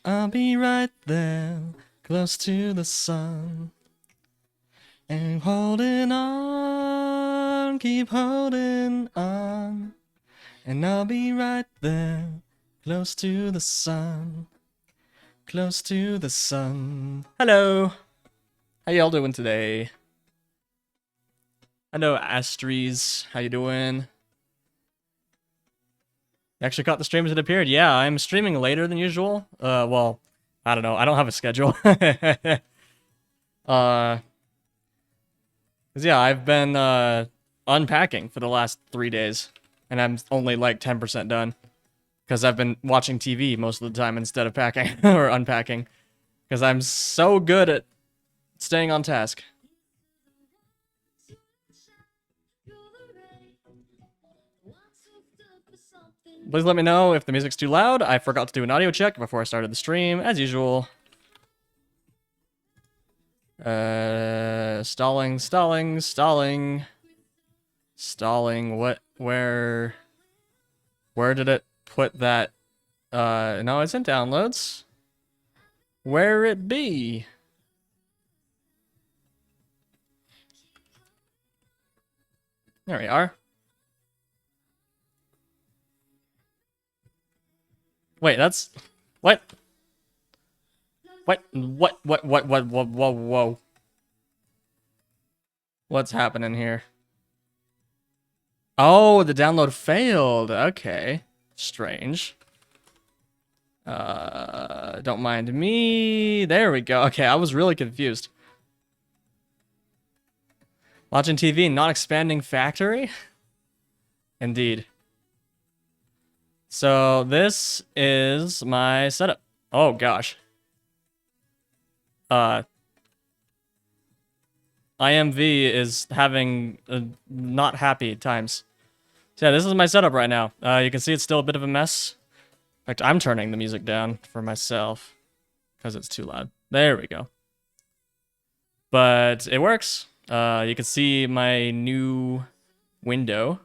I'll be right there, close to the sun. And holding on, keep holding on. And I'll be right there, close to the sun. Close to the sun. Hello! How y'all doing today? Hello, Astries. How you doing? You actually caught the stream as it appeared. Yeah, I'm streaming later than usual. Well, I don't know. I don't have a schedule. 'Cause yeah, I've been unpacking for the last 3 days, and I'm only like 10% done. Because I've been watching TV most of the time instead of packing or unpacking. Because I'm so good at staying on task. Please let me know if the music's too loud. I forgot to do an audio check before I started the stream, as usual. Stalling. What? Where did it put that? No, it's in downloads. Where it be? There we are. Wait, that's... What? Whoa. What's happening here? Oh, the download failed. Okay. Strange. Don't mind me. There we go. Okay, I was really confused. Watching TV, not expanding factory? Indeed. So this is my setup. Oh gosh. IMV is having not happy times. So yeah, this is my setup right now. You can see it's still a bit of a mess. In fact, I'm turning the music down for myself because it's too loud. There we go. But it works. You can see my new window,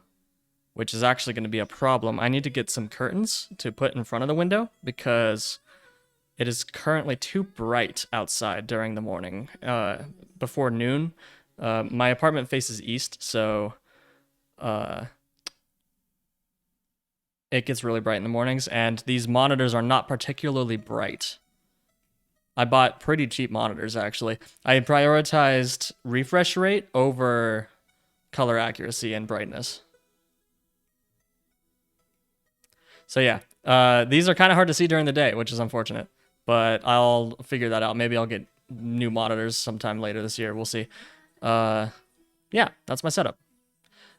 which is actually going to be a problem. I need to get some curtains to put in front of the window because it is currently too bright outside during the morning. Before noon, my apartment faces east, so it gets really bright in the mornings, and these monitors are not particularly bright. I bought pretty cheap monitors, actually. I prioritized refresh rate over color accuracy and brightness. So yeah, these are kind of hard to see during the day, which is unfortunate. But I'll figure that out. Maybe I'll get new monitors sometime later this year. We'll see. Yeah, that's my setup.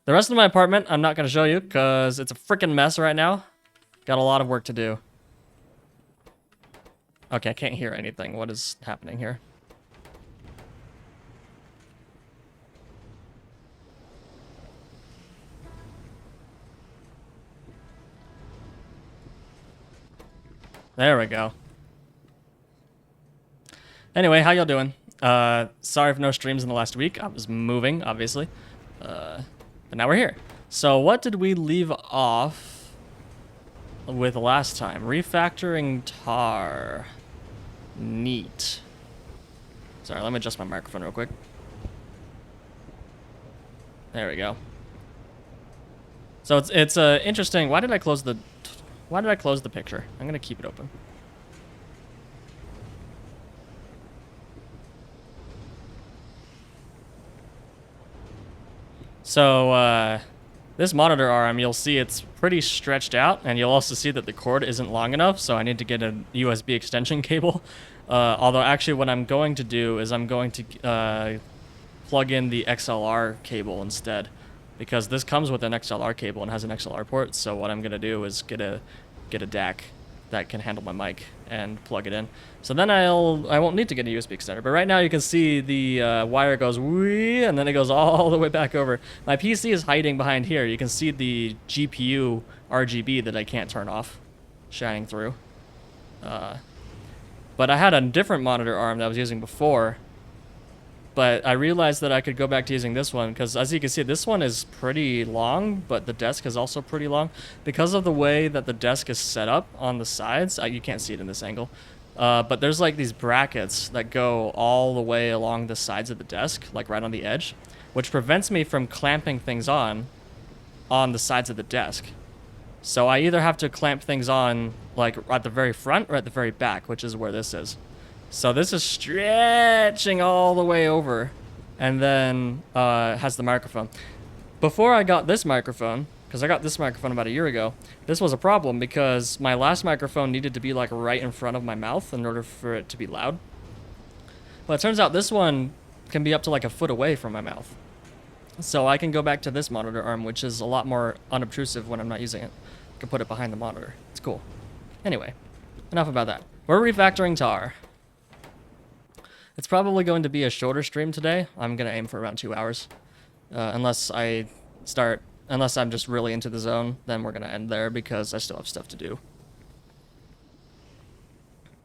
The rest of my apartment, I'm not going to show you because it's a freaking mess right now. Got a lot of work to do. Okay, I can't hear anything. What is happening here? There we go. Anyway, how y'all doing? Sorry for no streams in the last week. I was moving, obviously. But now we're here. So what did we leave off with last time? Refactoring tar. Neat. Sorry, let me adjust my microphone real quick. There we go. So it's interesting. Why did I close the picture? I'm gonna keep it open. So, this monitor arm, you'll see it's pretty stretched out, and you'll also see that the cord isn't long enough, so I need to get a USB extension cable. Although, actually, what I'm going to do is I'm going to plug in the XLR cable instead, because this comes with an XLR cable and has an XLR port, so what I'm going to do is get a DAC that can handle my mic and plug it in. So then I won't need to get a USB extender. But right now you can see the wire goes wee, and then it goes all the way back over. My PC is hiding behind here. You can see the GPU RGB that I can't turn off shining through. But I had a different monitor arm that I was using before, but I realized that I could go back to using this one because, as you can see, this one is pretty long, but the desk is also pretty long. Because of the way that the desk is set up on the sides, you can't see it in this angle, But there's like these brackets that go all the way along the sides of the desk, like right on the edge, which prevents me from clamping things on the sides of the desk. So I either have to clamp things on like at the very front or at the very back, which is where this is. So this is stretching all the way over, and then has the microphone. Before I got this microphone, because I got this microphone about a year ago, this was a problem because my last microphone needed to be like right in front of my mouth in order for it to be loud. But it turns out this one can be up to like a foot away from my mouth. So I can go back to this monitor arm, which is a lot more unobtrusive when I'm not using it. I can put it behind the monitor. It's cool. Anyway, enough about that. We're refactoring tar. It's probably going to be a shorter stream today. I'm going to aim for around 2 hours. Unless I'm just really into the zone, then we're going to end there because I still have stuff to do.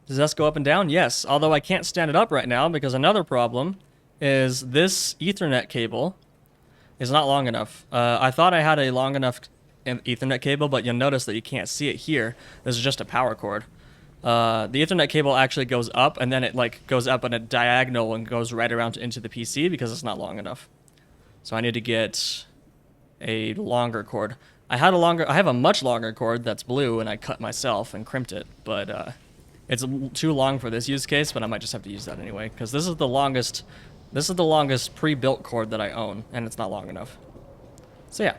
Does this go up and down? Yes, although I can't stand it up right now because another problem is this Ethernet cable is not long enough. I thought I had a long enough Ethernet cable, but you'll notice that you can't see it here. This is just a power cord. The Ethernet cable actually goes up, and then it like goes up on a diagonal and goes right around into the PC because it's not long enough. So I need to get a longer cord. I have a much longer cord that's blue, and I cut myself and crimped it, but it's too long for this use case. But I might just have to use that anyway because this is the longest pre-built cord that I own, and it's not long enough. So yeah.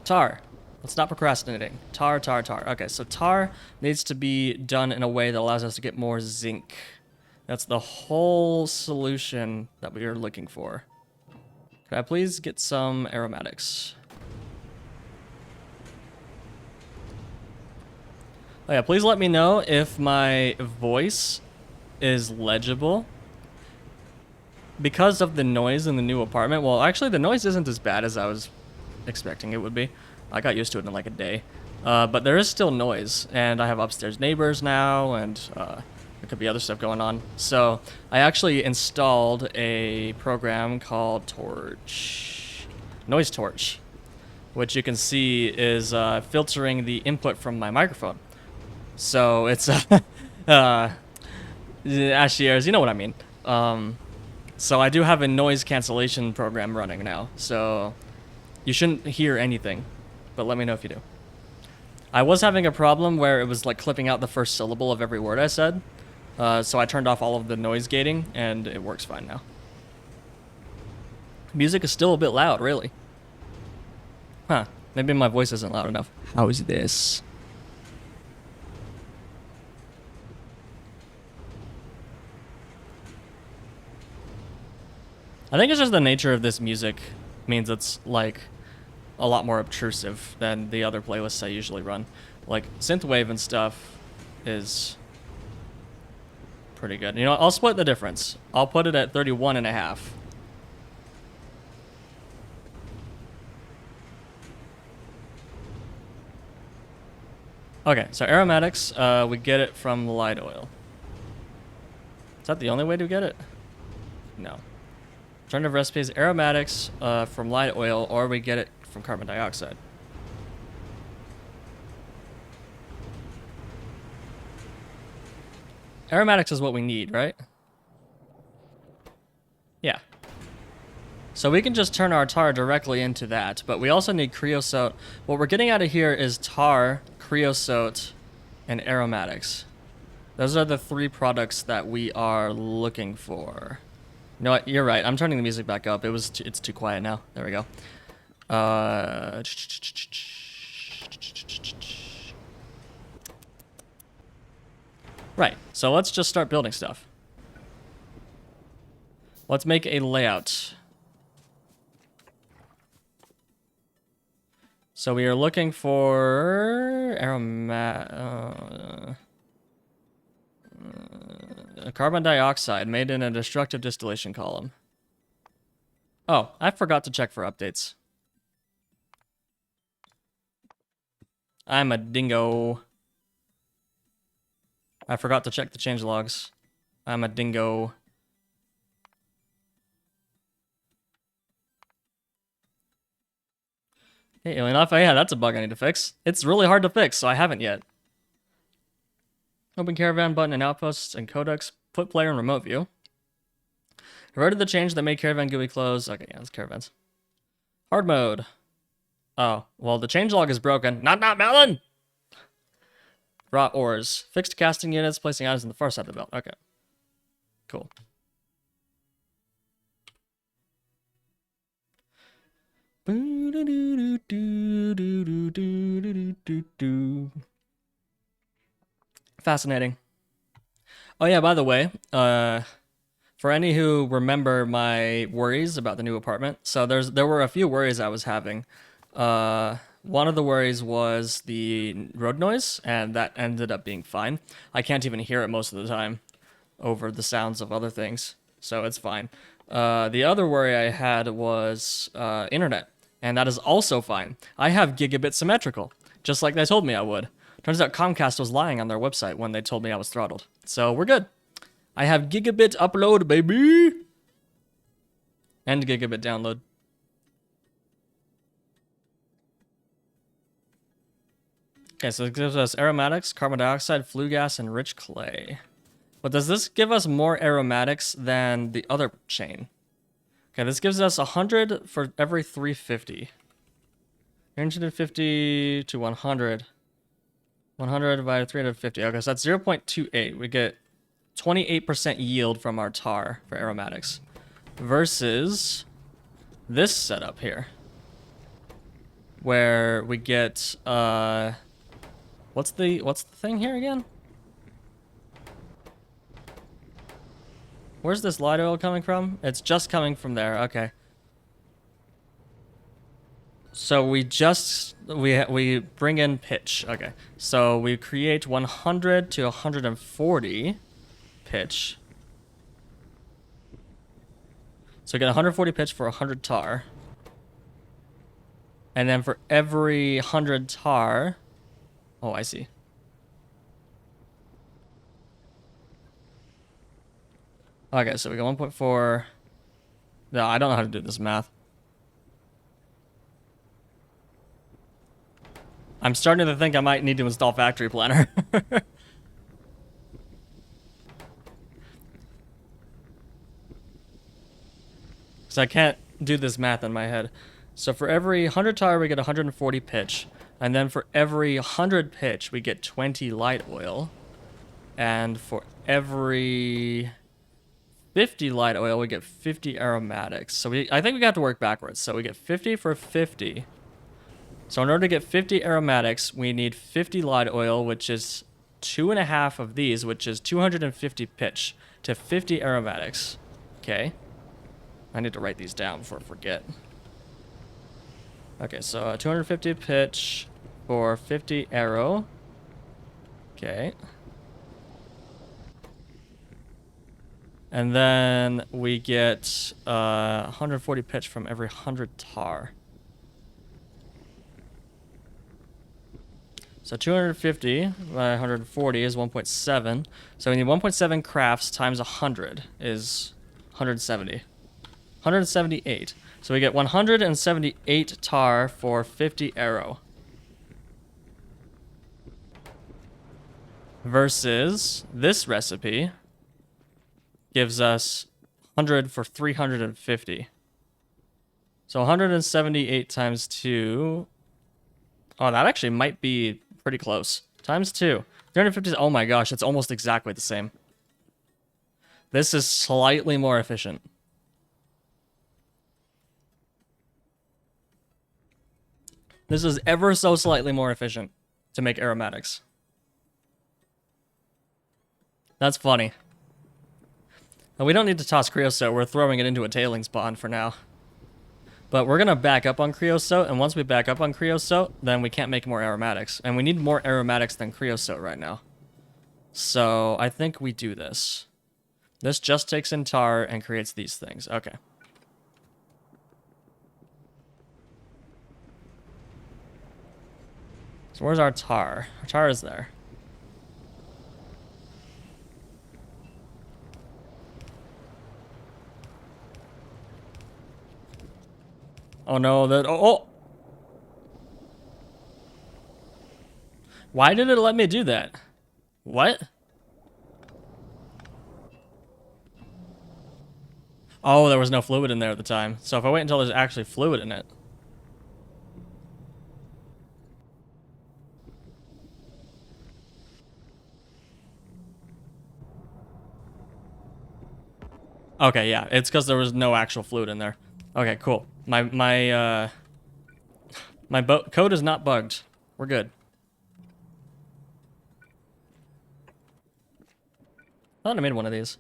Tar. Let's stop procrastinating. Tar. Okay, so tar needs to be done in a way that allows us to get more zinc. That's the whole solution that we are looking for. Could I please get some aromatics? Oh yeah, please let me know if my voice is legible. Because of the noise in the new apartment, well, actually the noise isn't as bad as I was expecting it would be. I got used to it in like a day. But there is still noise, and I have upstairs neighbors now, and there could be other stuff going on. So I actually installed a program called Noise Torch, which you can see is filtering the input from my microphone. So it's Ashiers, you know what I mean. So I do have a noise cancellation program running now, so you shouldn't hear anything, but let me know if you do. I was having a problem where it was like clipping out the first syllable of every word I said, so I turned off all of the noise gating, and it works fine now. Music is still a bit loud, really. Huh, maybe my voice isn't loud enough. How is this? I think it's just the nature of this music means it's like a lot more obtrusive than the other playlists I usually run. Like synthwave and stuff is pretty good. You know, I'll split the difference. I'll put it at 31.5. Okay, so aromatics, we get it from light oil. Is that the only way to get it? No. Alternative recipes, aromatics from light oil, or we get it from carbon dioxide. Aromatics is what we need, right? Yeah. So we can just turn our tar directly into that, but we also need creosote. What we're getting out of here is tar, creosote, and aromatics. Those are the 3 products that we are looking for. You know what? You're right. I'm turning the music back up. It's too quiet now. There we go. Right. So let's just start building stuff. Let's make a layout. So we are looking for carbon dioxide made in a destructive distillation column. Oh, I forgot to check for updates. I'm a dingo. I forgot to check the changelogs. I'm a dingo. Hey, Alien Alpha, yeah, that's a bug I need to fix. It's really hard to fix, so I haven't yet. Open caravan button and outposts and codex. Put player in remote view. Reverted the change that made caravan GUI close. Okay, yeah, it's caravans. Hard mode. Oh, well, the changelog is broken. Not melon! Raw ores. Fixed casting units, placing items in the far side of the belt. Okay. Cool. Fascinating. Oh yeah, by the way, for any who remember my worries about the new apartment, so there were a few worries I was having. One of the worries was the road noise, and that ended up being fine. I can't even hear it most of the time over the sounds of other things, so it's fine. The other worry I had was internet, and that is also fine. I have gigabit symmetrical, just like they told me I would. Turns out Comcast was lying on their website when they told me I was throttled. So we're good. I have gigabit upload, baby! And gigabit download. Okay, so it gives us aromatics, carbon dioxide, flue gas, and rich clay. But does this give us more aromatics than the other chain? Okay, this gives us 100 for every 350. 350 to 100. 100 divided 350. Okay, so that's 0.28. We get 28% yield from our tar for aromatics. Versus this setup here. Where we get, what's the thing here again? Where's this light oil coming from? It's just coming from there. Okay. So we bring in pitch. Okay. So we create 100 to 140 pitch. So we get 140 pitch for 100 tar. And then for every 100 tar, oh, I see. Okay, so we got 1.4. No, I don't know how to do this math. I'm starting to think I might need to install Factory Planner. Because I can't do this math in my head. So for every 100 tar, we get 140 pitch. And then for every 100 pitch, we get 20 light oil. And for every 50 light oil, we get 50 aromatics. So I think we have to work backwards. So we get 50 for 50. So in order to get 50 aromatics, we need 50 light oil, which is 2.5 of these, which is 250 pitch to 50 aromatics. Okay. I need to write these down before I forget. Okay, so 250 pitch for 50 arrow. Okay. And then we get 140 pitch from every 100 tar. So 250 by 140 is 1.7. So we need 1.7 crafts times 100 is 170. 178. So we get 178 tar for 50 arrow. Versus this recipe gives us 100 for 350. So 178 times 2. Oh, that actually might be pretty close. Times 2. 350. Oh my gosh, it's almost exactly the same. This is slightly more efficient. This is ever so slightly more efficient to make aromatics. That's funny. And we don't need to toss creosote. We're throwing it into a tailings pond for now. But we're going to back up on creosote, and once we back up on creosote, then we can't make more aromatics. And we need more aromatics than creosote right now. So I think we do this. This just takes in tar and creates these things. Okay. So where's our tar? Our tar is there. Oh no, oh! Why did it let me do that? What? Oh, there was no fluid in there at the time. So if I wait until there's actually fluid in it. Okay, yeah, it's because there was no actual fluid in there. Okay, cool. My boat code is not bugged. We're good. I thought I made one of these.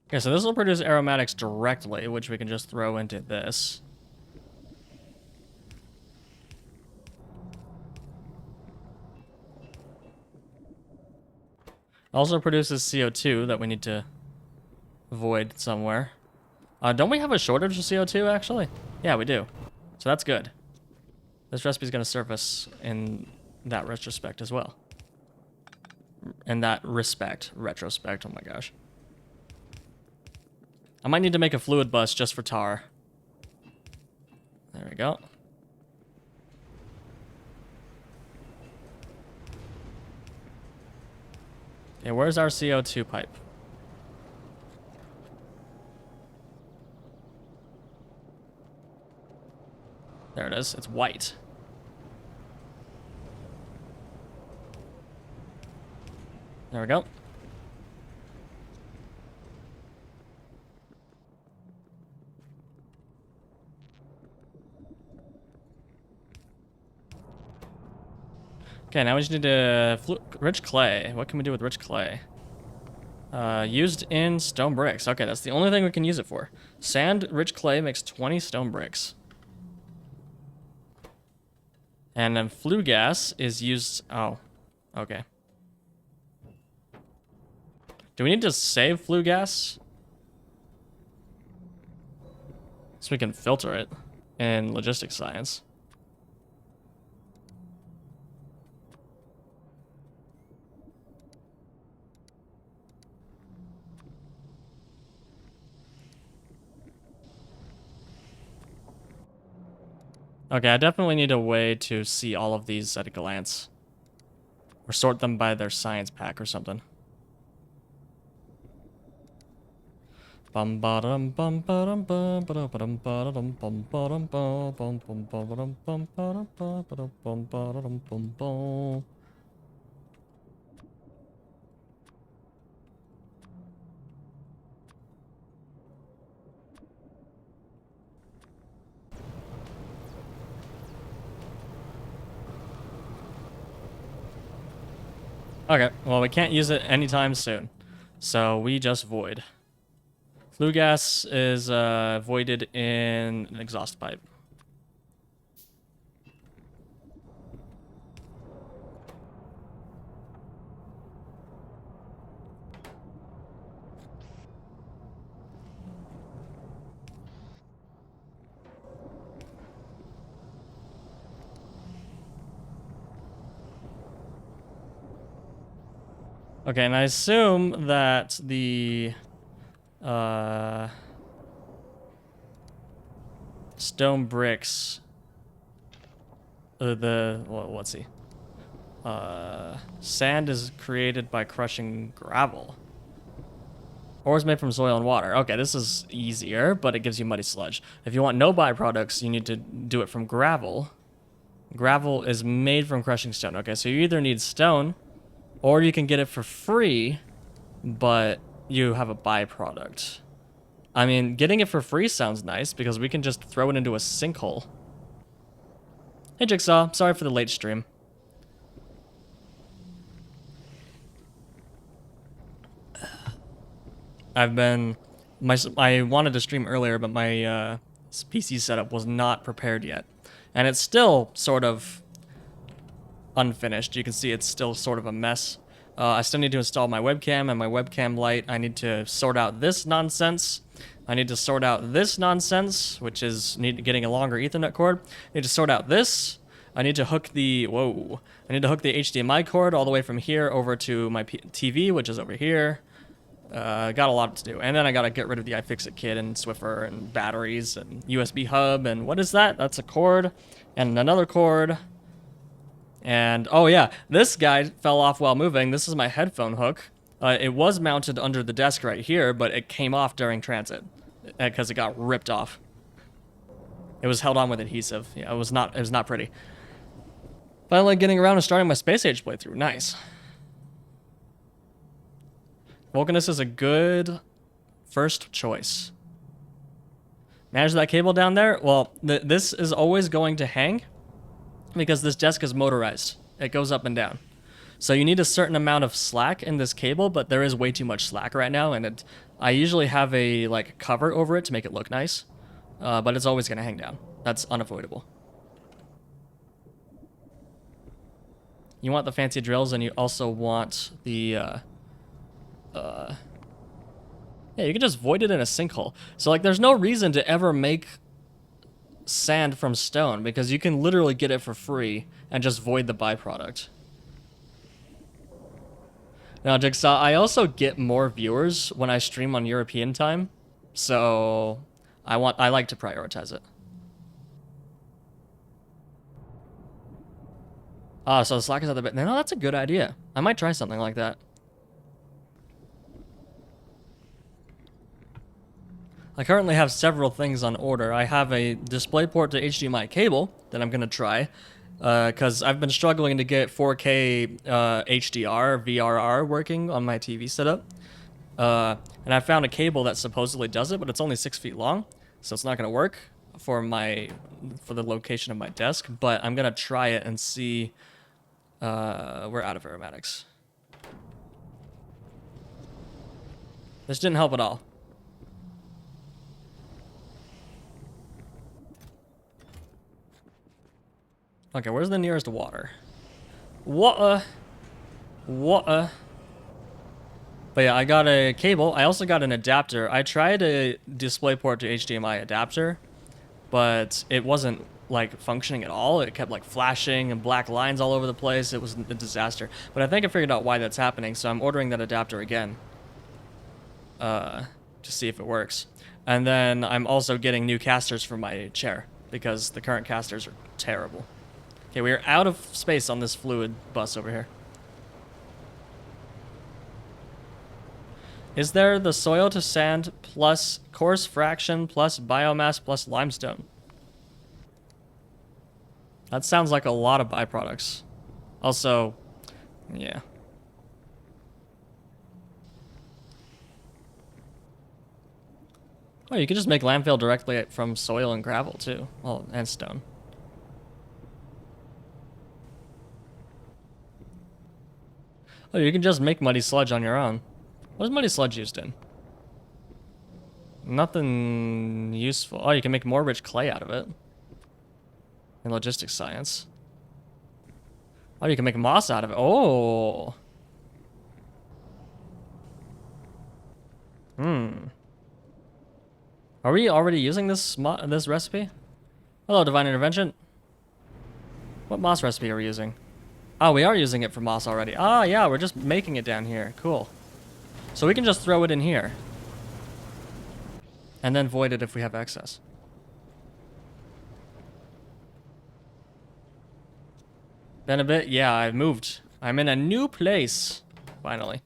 Okay, so this will produce aromatics directly, which we can just throw into this. Also produces CO2 that we need to void somewhere. Don't we have a shortage of CO2, actually? Yeah, we do. So that's good. This recipe is going to serve us in that retrospect as well. In that retrospect, oh my gosh. I might need to make a fluid bus just for tar. There we go. Okay, where's our CO2 pipe? There it is. It's white. There we go. Okay, now we just need rich clay. What can we do with rich clay? Used in stone bricks. Okay, that's the only thing we can use it for. Sand, rich clay makes 20 stone bricks. And then flue gas is used... Oh, okay. Do we need to save flue gas? So we can filter it in logistics science. Okay, I definitely need a way to see all of these at a glance. Or sort them by their science pack or something. Bum bum bum bum bum bum bum bum bum bum bum bum bum. Okay, well, we can't use it anytime soon. So we just void. Flue gas is voided in an exhaust pipe. Okay, and I assume that the stone bricks, well, let's see. Sand is created by crushing gravel. Ore is made from soil and water. Okay, this is easier, but it gives you muddy sludge. If you want no byproducts, you need to do it from gravel. Gravel is made from crushing stone. Okay, so you either need stone, or you can get it for free, but you have a byproduct. I mean, getting it for free sounds nice, because we can just throw it into a sinkhole. Hey, Jigsaw. Sorry for the late stream. I wanted to stream earlier, but my PC setup was not prepared yet. And it's still sort of unfinished. You can see it's still sort of a mess. I still need to install my webcam and my webcam light. I need to sort out this nonsense. I need to sort out this nonsense, which is getting a longer Ethernet cord. I need to sort out this. I need to hook the HDMI cord all the way from here over to my TV, which is over here. Got a lot to do. And then I got to get rid of the iFixit kit and Swiffer and batteries and USB hub. And what is that? That's a cord and another cord. And, oh yeah, this guy fell off while moving. This is my headphone hook. It was mounted under the desk right here, but it came off during transit because it got ripped off. It was held on with adhesive. Yeah, it was not pretty. Finally getting around and starting my Space Age playthrough. Nice. Vulcanus is a good first choice. Manage that cable down there? Well, this is always going to hang because this desk is motorized. It goes up and down. So you need a certain amount of slack in this cable, but there is way too much slack right now, and I usually have a like cover over it to make it look nice, but it's always going to hang down. That's unavoidable. You want the fancy drills, and you also want the yeah, you can just void it in a sinkhole. So like there's no reason to ever make sand from stone because you can literally get it for free and just void the byproduct. Now, Jigsaw, I also get more viewers when I stream on European time, so I like to prioritize it. Ah, so the slack is at the bit. No, that's a good idea. I might try something like that. I currently have several things on order. I have a DisplayPort to HDMI cable that I'm going to try because I've been struggling to get 4K HDR, VRR working on my TV setup. And I found a cable that supposedly does it, but it's only 6 feet long, so it's not going to work for the location of my desk, but I'm going to try it and see. We're out of aromatics. This didn't help at all. Okay, where's the nearest water? Water. But yeah, I got a cable. I also got an adapter. I tried a DisplayPort to HDMI adapter, but it wasn't like functioning at all. It kept like flashing and black lines all over the place. It was a disaster. But I think I figured out why that's happening, so I'm ordering that adapter again to see if it works. And then I'm also getting new casters for my chair because the current casters are terrible. Okay, we are out of space on this fluid bus over here. Is there the soil to sand plus coarse fraction plus biomass plus limestone? That sounds like a lot of byproducts. Also, yeah. Oh, you can just make landfill directly from soil and gravel too. Well, and stone. Oh, you can just make muddy sludge on your own. What is muddy sludge used in? Nothing useful. Oh, you can make more rich clay out of it. In logistics science. Oh, you can make moss out of it. Oh. Are we already using this recipe? Hello, Divine Intervention. What moss recipe are we using? Oh, we are using it for moss already. Ah, yeah, we're just making it down here. Cool. So we can just throw it in here. And then void it if we have excess. Been a bit? Yeah, I've moved. I'm in a new place. Finally.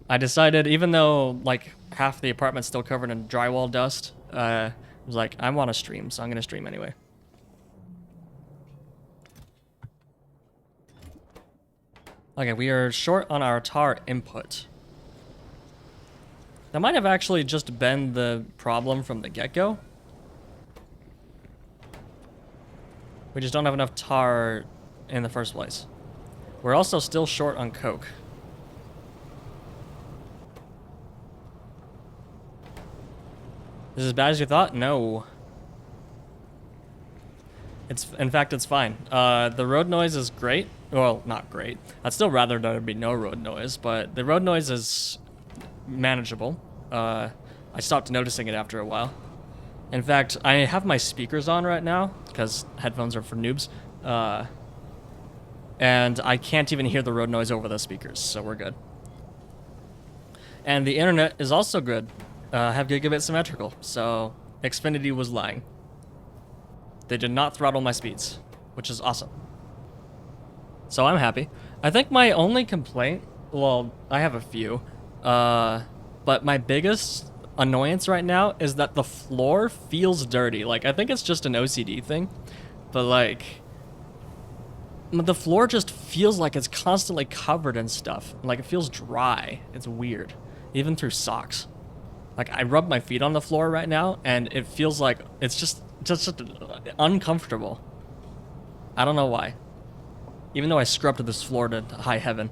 I decided, even though, like, half the apartment's still covered in drywall dust, I was like, I want to stream, so I'm going to stream anyway. Okay, we are short on our tar input. That might have actually just been the problem from the get-go. We just don't have enough tar in the first place. We're also still short on coke. Is it as bad as you thought? No. In fact, it's fine. The road noise is great. Well, not great. I'd still rather there be no road noise, but the road noise is manageable. I stopped noticing it after a while. In fact, I have my speakers on right now, because headphones are for noobs. And I can't even hear the road noise over the speakers, so we're good. And the internet is also good. I have gigabit symmetrical, so Xfinity was lying. They did not throttle my speeds, which is awesome. So I'm happy. I think my only complaint, well, I have a few, but my biggest annoyance right now is that the floor feels dirty. Like, I think it's just an OCD thing, but like, the floor just feels like it's constantly covered in stuff. Like, it feels dry. It's weird, even through socks. Like, I rub my feet on the floor right now, and it feels like it's just uncomfortable. I don't know why. Even though I scrubbed this floor to high heaven.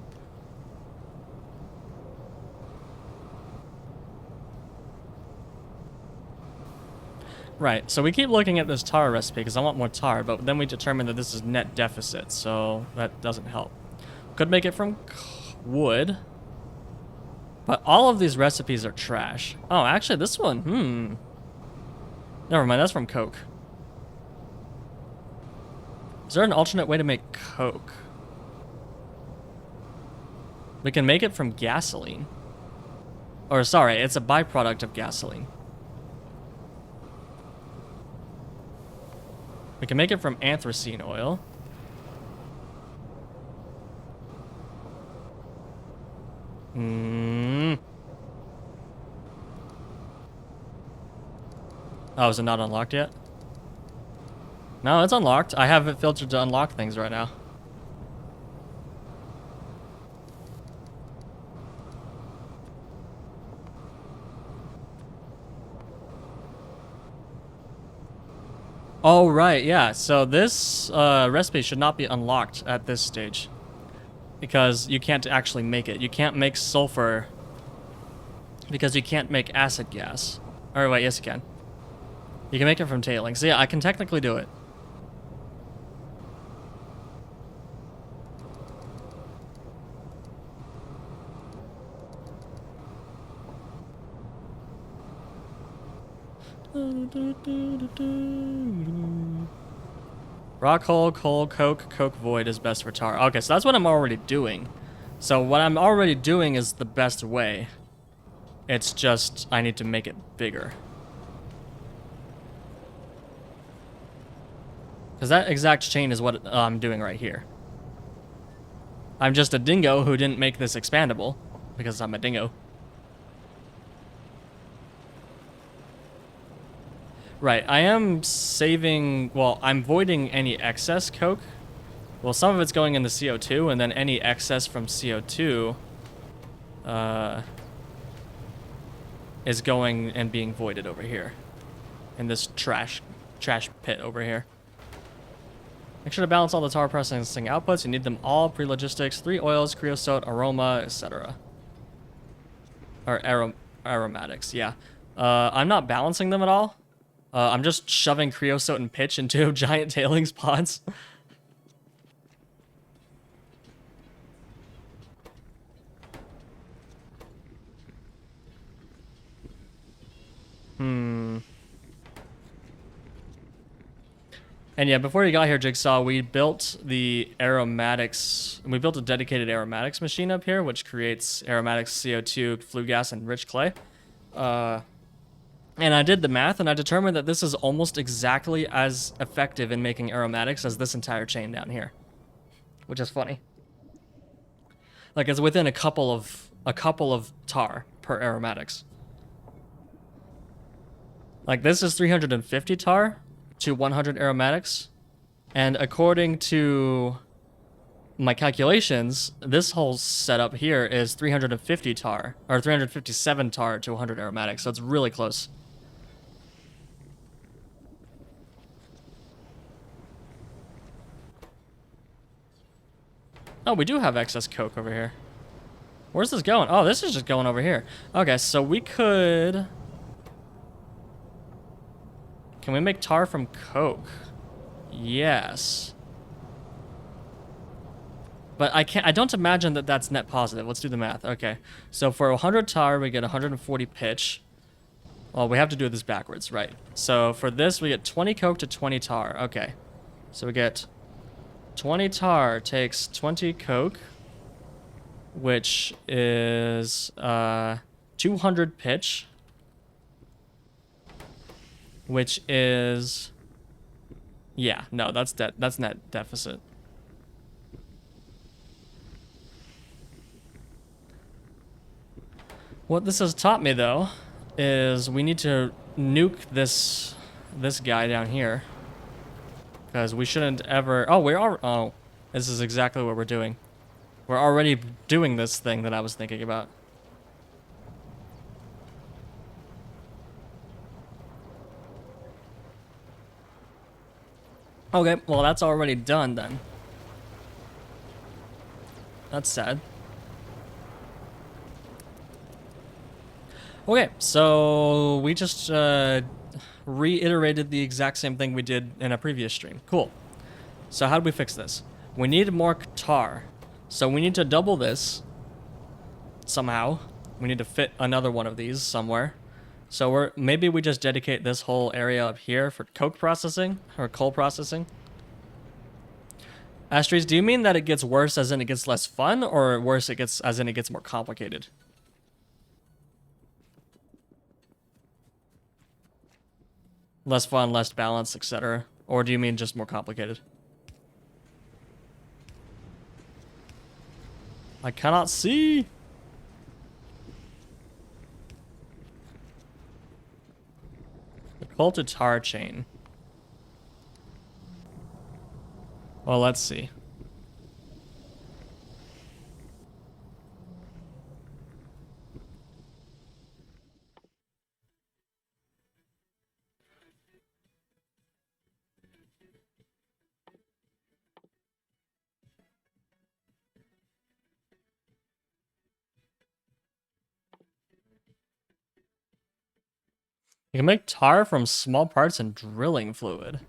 Right, so we keep looking at this tar recipe because I want more tar, but then we determine that this is net deficit, so that doesn't help. Could make it from wood. But all of these recipes are trash. Oh, actually, this one, never mind, that's from Coke. Is there an alternate way to make Coke? We can make it from gasoline. Or, sorry, it's a byproduct of gasoline. We can make it from anthracene oil. Oh, is it not unlocked yet? No, it's unlocked. I have it filtered to unlock things right now. Oh, right, yeah. So this recipe should not be unlocked at this stage. Because you can't actually make it. You can't make sulfur because you can't make acid gas. Or wait, yes you can. You can make it from tailings. So yeah, I can technically do it. Rock hole, coal, coke, coke void is best for tar. Okay, so that's what I'm already doing. So what I'm already doing is the best way. It's just I need to make it bigger. Because that exact chain is what I'm doing right here. I'm just a dingo who didn't make this expandable because I'm a dingo. Right, I am saving, well, I'm voiding any excess coke. Well, some of it's going in the CO2, and then any excess from CO2 is going and being voided over here in this trash pit over here. Make sure to balance all the tar processing outputs. You need them all. Pre-logistics, 3 oils, creosote, aroma, etc. Or aromatics, yeah. I'm not balancing them at all. I'm just shoving creosote and pitch into giant tailings pods. And yeah, before you got here, Jigsaw, we built the aromatics. We built a dedicated aromatics machine up here, which creates aromatics, CO2, flue gas, and rich clay. And I did the math, and I determined that this is almost exactly as effective in making aromatics as this entire chain down here, which is funny. Like, it's within a couple of tar per aromatics. Like, this is 350 tar to 100 aromatics, and according to my calculations, this whole setup here is 350 tar, or 357 tar to 100 aromatics, so it's really close. Oh, we do have excess coke over here. Where's this going? Oh, this is just going over here. Okay, so we could... Can we make tar from coke? Yes. But I don't imagine that that's net positive. Let's do the math. Okay, so for 100 tar, we get 140 pitch. Well, we have to do this backwards, right? So for this, we get 20 coke to 20 tar. Okay, so we get 20 tar takes 20 coke, which is 200 pitch, which is, yeah, no, that's net deficit. What this has taught me, though, is we need to nuke this guy down here, because we shouldn't ever. Oh, we are. Oh, this is exactly what we're doing. We're already doing this thing that I was thinking about. Okay, well, that's already done then. That's sad. Okay, so we just reiterated the exact same thing we did in a previous stream. Cool. So how do we fix this? We need more tar. So we need to double this somehow. We need to fit another one of these somewhere. So maybe we just dedicate this whole area up here for coke processing or coal processing. Astries, do you mean that it gets worse as in it gets less fun, or worse it gets as in it gets more complicated? Less fun, less balance, etc. Or do you mean just more complicated? I cannot see. The coal to tar chain. Well, let's see. You can make tar from small parts and drilling fluid.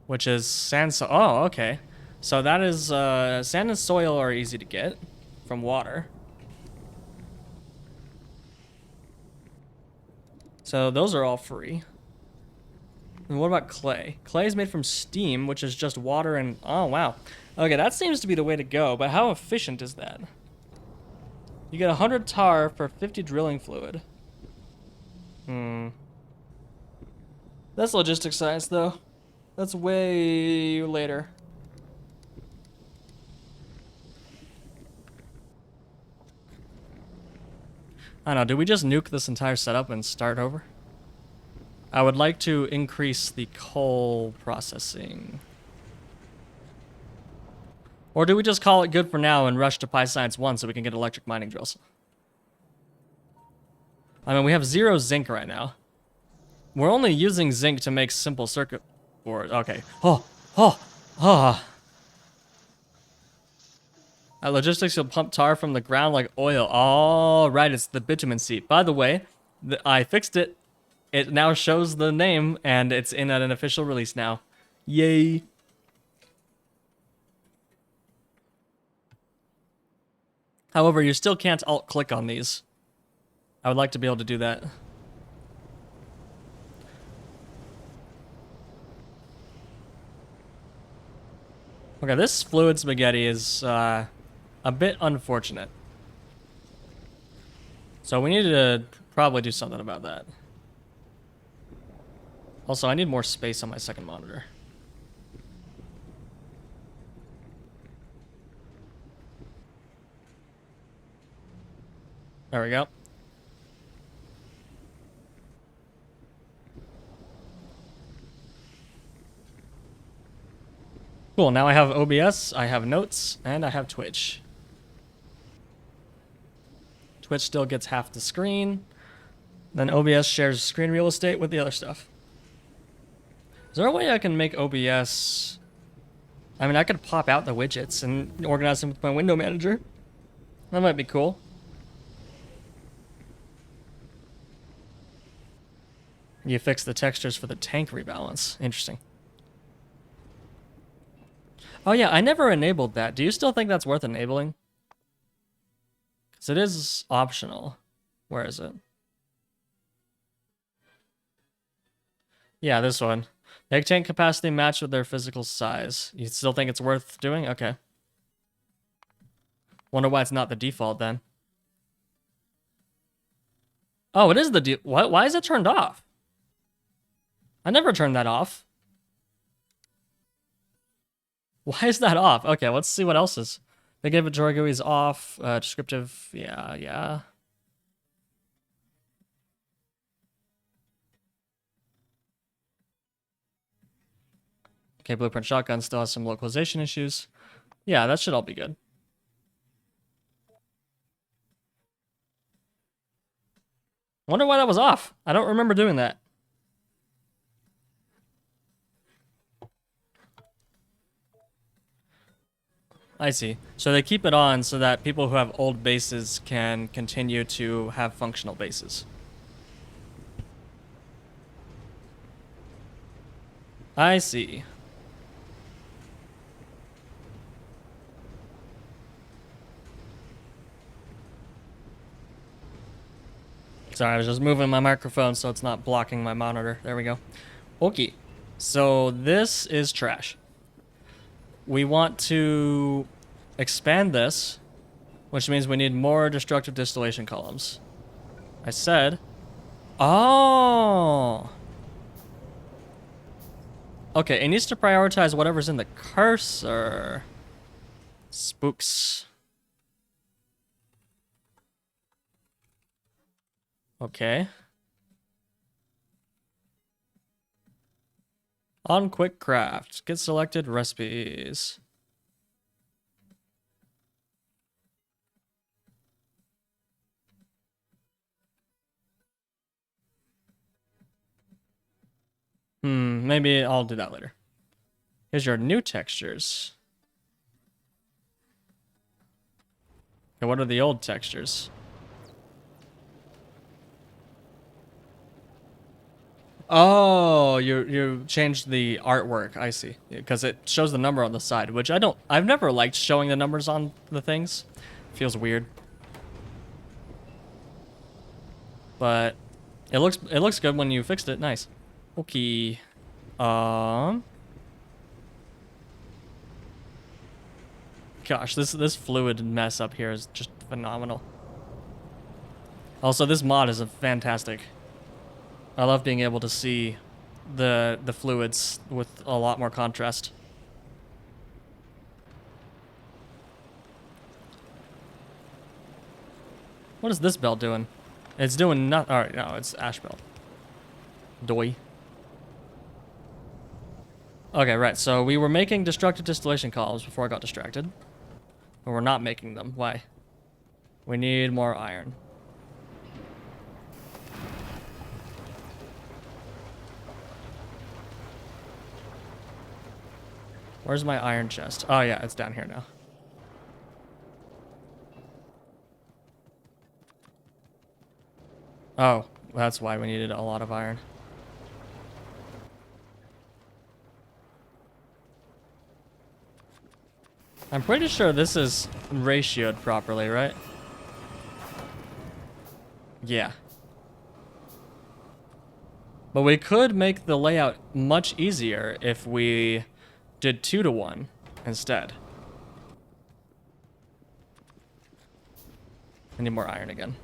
Which is sand, oh, okay. So that is, sand and soil are easy to get from water. So those are all free. And what about clay? Clay is made from steam, which is just water and, oh, wow. Okay, that seems to be the way to go, but how efficient is that? You get 100 tar for 50 drilling fluid. That's logistics science, though. That's way later. I don't know, do we just nuke this entire setup and start over? I would like to increase the coal processing. Or do we just call it good for now and rush to Pi Science 1 so we can get electric mining drills? I mean, we have 0 zinc right now. We're only using zinc to make simple circuit boards. Okay. At logistics, you'll pump tar from the ground like oil. Oh, right, it's the bitumen seep. By the way, I fixed it. It now shows the name, and it's in an official release now. Yay. However, you still can't alt-click on these. I would like to be able to do that. Okay, this fluid spaghetti is a bit unfortunate. So we need to probably do something about that. Also, I need more space on my second monitor. There we go. Cool, now I have OBS, I have notes, and I have Twitch. Twitch still gets half the screen. Then OBS shares screen real estate with the other stuff. Is there a way I can make OBS... I mean, I could pop out the widgets and organize them with my window manager. That might be cool. You fix the textures for the tank rebalance. Interesting. Oh yeah, I never enabled that. Do you still think that's worth enabling? Because it is optional. Where is it? Yeah, this one. Make tank capacity match with their physical size. You still think it's worth doing? Okay. Wonder why it's not the default then. Oh, it is the what? Why is it turned off? I never turned that off. Why is that off? Okay, let's see what else is. Big inventory GUI is off. Descriptive, yeah, yeah. Okay, Blueprint Shotgun still has some localization issues. Yeah, that should all be good. Wonder why that was off. I don't remember doing that. I see. So they keep it on so that people who have old bases can continue to have functional bases. I see. Sorry, I was just moving my microphone so it's not blocking my monitor. There we go. Okay. So this is trash. We want to expand this, which means we need more destructive distillation columns. I said, oh. Okay, it needs to prioritize whatever's in the cursor. Spooks. Okay. On quick craft, get selected recipes. Maybe I'll do that later. Here's your new textures. Okay, what are the old textures? Oh, you changed the artwork. I see. Because it shows the number on the side, which I've never liked showing the numbers on the things. Feels weird. But it looks good when you fixed it. Nice. Okay. Gosh, this fluid mess up here is just phenomenal. Also, this mod is fantastic. I love being able to see the fluids with a lot more contrast. What is this belt doing? It's doing nothing. Alright, no, it's ash belt. Doi. Okay, right, so we were making destructive distillation columns before I got distracted. But we're not making them. Why? We need more iron. Where's my iron chest? Oh yeah, it's down here now. Oh, that's why we needed a lot of iron. I'm pretty sure this is ratioed properly, right? Yeah. But we could make the layout much easier if we did 2-to-1 instead. I need more iron again.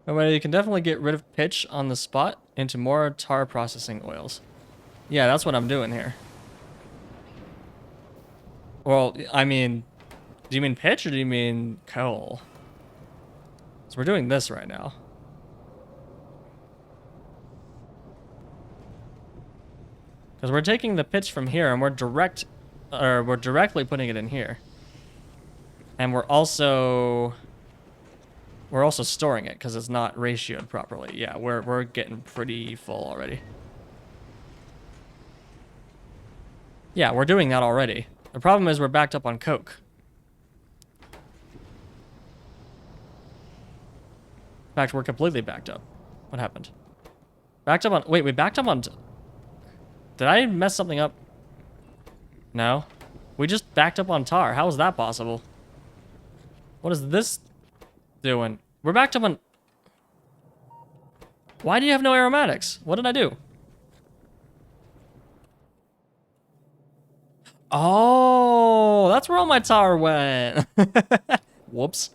Alright, you can definitely get rid of pitch on the spot into more tar processing oils. Yeah, that's what I'm doing here. Well, I mean, do you mean pitch or do you mean coal? So we're doing this right now. Because we're taking the pitch from here and we're directly putting it in here. And we're also storing it because it's not ratioed properly. Yeah, we're getting pretty full already. Yeah, we're doing that already. The problem is we're backed up on coke. In fact, we're completely backed up. What happened? Backed up on... Wait, we backed up on... Did I mess something up? No. We just backed up on tar. How is that possible? What is this doing? We're backed up on... Why do you have no aromatics? What did I do? Oh, that's where all my tar went. Whoops.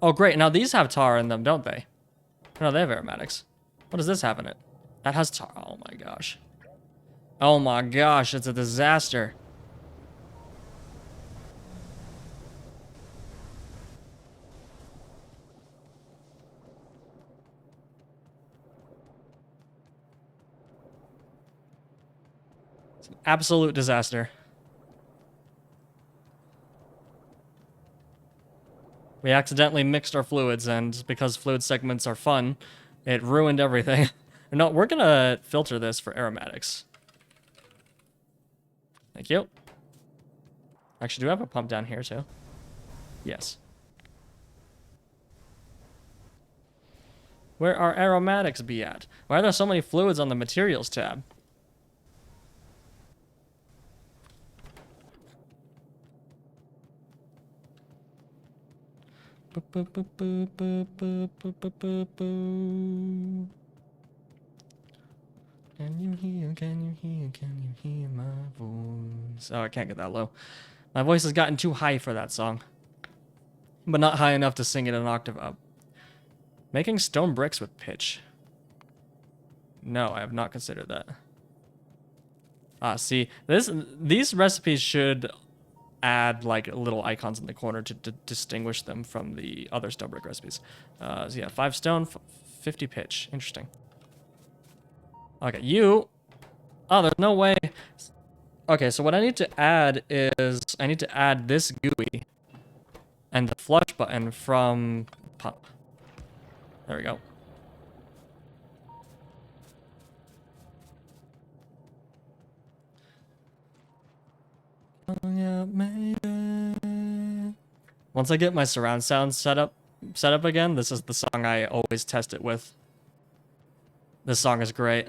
Oh, great. Now these have tar in them, don't they? No, they have aromatics. What does this have in it? That has tar. Oh my gosh. Oh my gosh, it's a disaster. It's an absolute disaster. We accidentally mixed our fluids, and because fluid segments are fun, it ruined everything. No, we're gonna filter this for aromatics. Thank you. Actually, do I have a pump down here too? Yes. Where are aromatics be at? Why are there so many fluids on the materials tab? Can you hear my voice? Oh, I can't get that low. My voice has gotten too high for that song. But not high enough to sing it an octave up. Making stone bricks with pitch. No, I have not considered that. Ah, see, these recipes should add like little icons in the corner to distinguish them from the other stone brick recipes. So yeah, 5 stone, 50 pitch. Interesting. Okay, you. Oh, there's no way. Okay, so what I need to add is I need to add this GUI and the flush button from pump. There we go. Once I get my surround sound set up again, this is the song I always test it with. This song is great.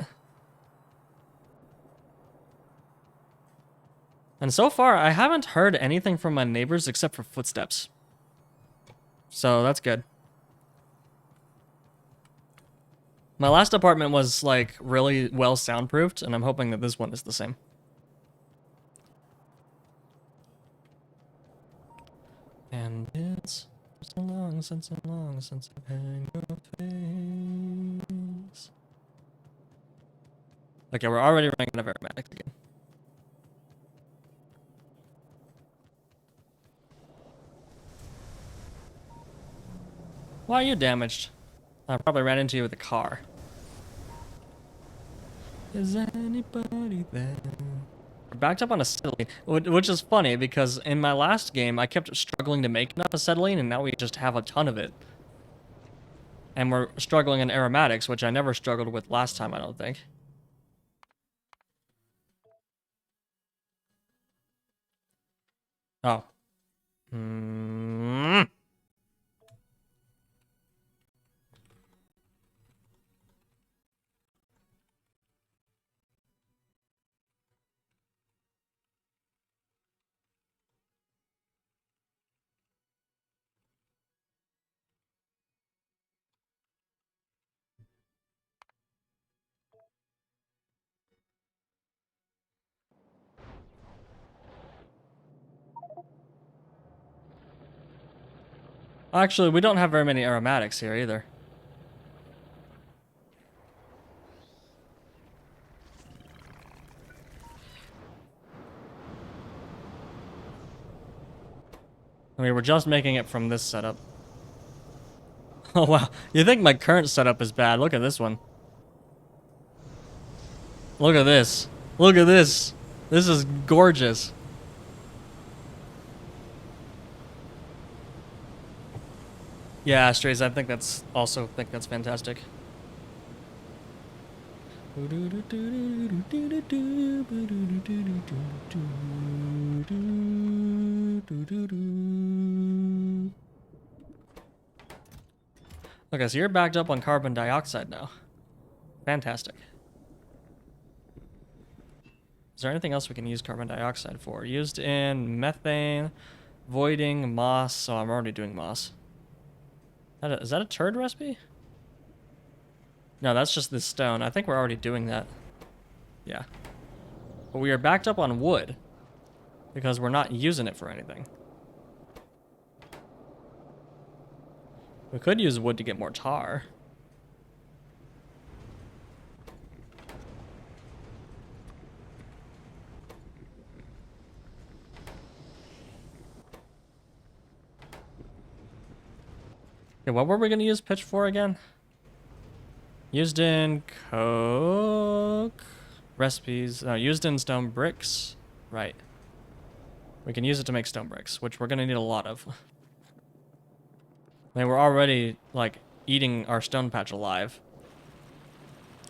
And so far, I haven't heard anything from my neighbors except for footsteps. So that's good. My last apartment was like really well soundproofed, and I'm hoping that this one is the same. And it's so long since I've had your face. Okay, we're already running out of aromatics again. Why are you damaged? I probably ran into you with a car. Is anybody there? We're backed up on acetylene, which is funny because in my last game I kept struggling to make enough acetylene, and now we just have a ton of it. And we're struggling in aromatics, which I never struggled with last time, I don't think. Oh. Actually, we don't have very many aromatics here either. I mean, we're just making it from this setup. Oh wow, you think my current setup is bad? Look at this one. Look at this. Look at this. This is gorgeous. Yeah, Strays, I think that's fantastic. Okay, so you're backed up on carbon dioxide now. Fantastic. Is there anything else we can use carbon dioxide for? Used in methane, voiding, moss. So I'm already doing moss. Is that a turd recipe? No, that's just this stone. I think we're already doing that. Yeah. But we are backed up on wood because we're not using it for anything. We could use wood to get more tar. Okay, what were we going to use pitch for again? Used in coke recipes. No, used in stone bricks. Right. We can use it to make stone bricks, which we're going to need a lot of. I mean, we're already, like, eating our stone patch alive.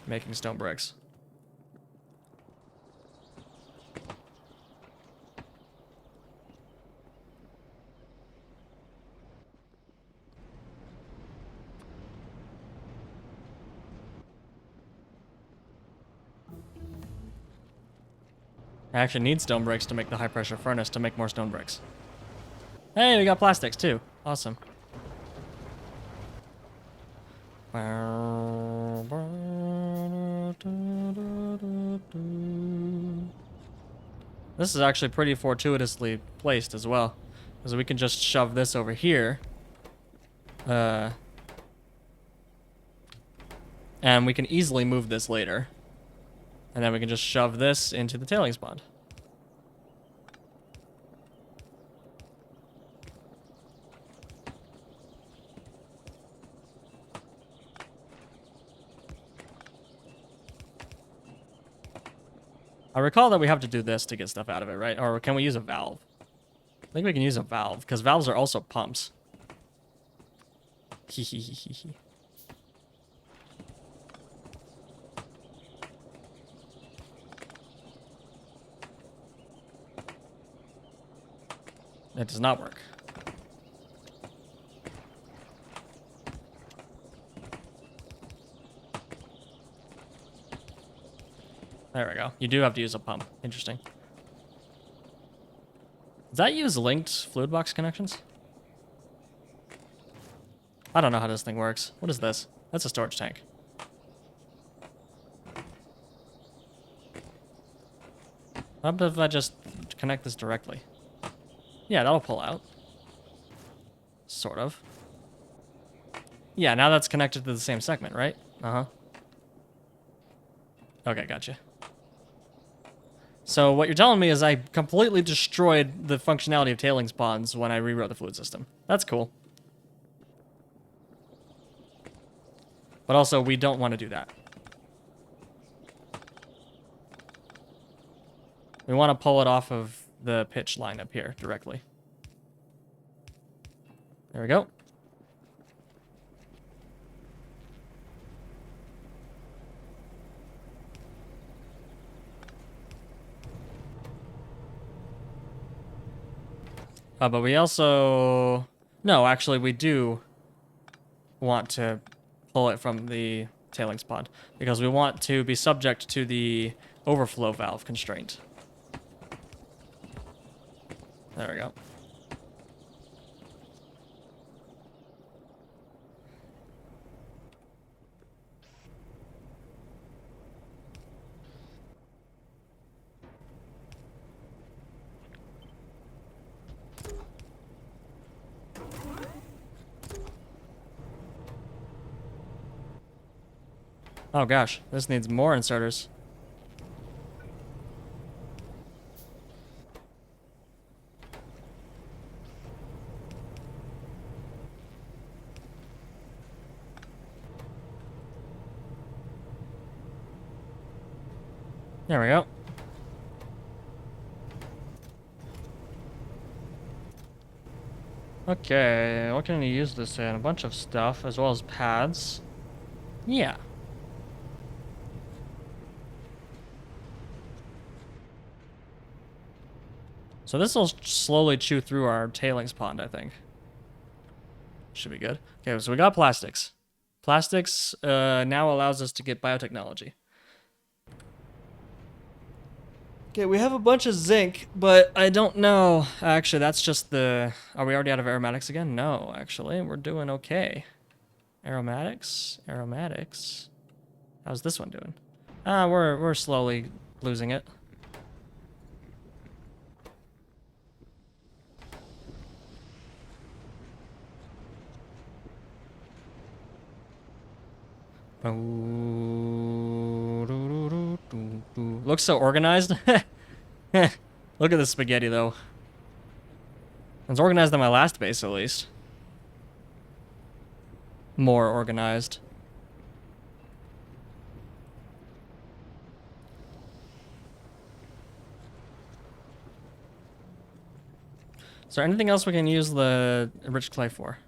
Making stone bricks. I actually need stone bricks to make the high pressure furnace to make more stone bricks. Hey, we got plastics too. Awesome. This is actually pretty fortuitously placed as well, because we can just shove this over here. And we can easily move this later. And then we can just shove this into the tailings pond. I recall that we have to do this to get stuff out of it, right? Or can we use a valve? I think we can use a valve, because valves are also pumps. Hehehehe. It does not work. There we go. You do have to use a pump. Interesting. Does that use linked fluid box connections? I don't know how this thing works. What is this? That's a storage tank. How about if I just connect this directly? Yeah, that'll pull out. Sort of. Yeah, now that's connected to the same segment, right? Uh-huh. Okay, gotcha. So what you're telling me is I completely destroyed the functionality of tailings ponds when I rewrote the fluid system. That's cool. But also, we don't want to do that. We want to pull it off of the pitch line up here directly. There we go. But we also... No, actually, we do want to pull it from the tailings pond because we want to be subject to the overflow valve constraint. There we go. Oh gosh, this needs more inserters. There we go. Okay, what can you use this in? A bunch of stuff, as well as pads. Yeah. So this will slowly chew through our tailings pond, I think. Should be good. Okay, so we got plastics. Plastics now allows us to get biotechnology. Okay, we have a bunch of zinc, but I don't know. Actually, that's just the... Are we already out of aromatics again? No, actually. We're doing okay. Aromatics. Aromatics. How's this one doing? Ah, we're slowly losing it. Looks so organized. Look at the spaghetti, though. It's organized than my last base, at least. More organized. Is there anything else we can use the enriched clay for?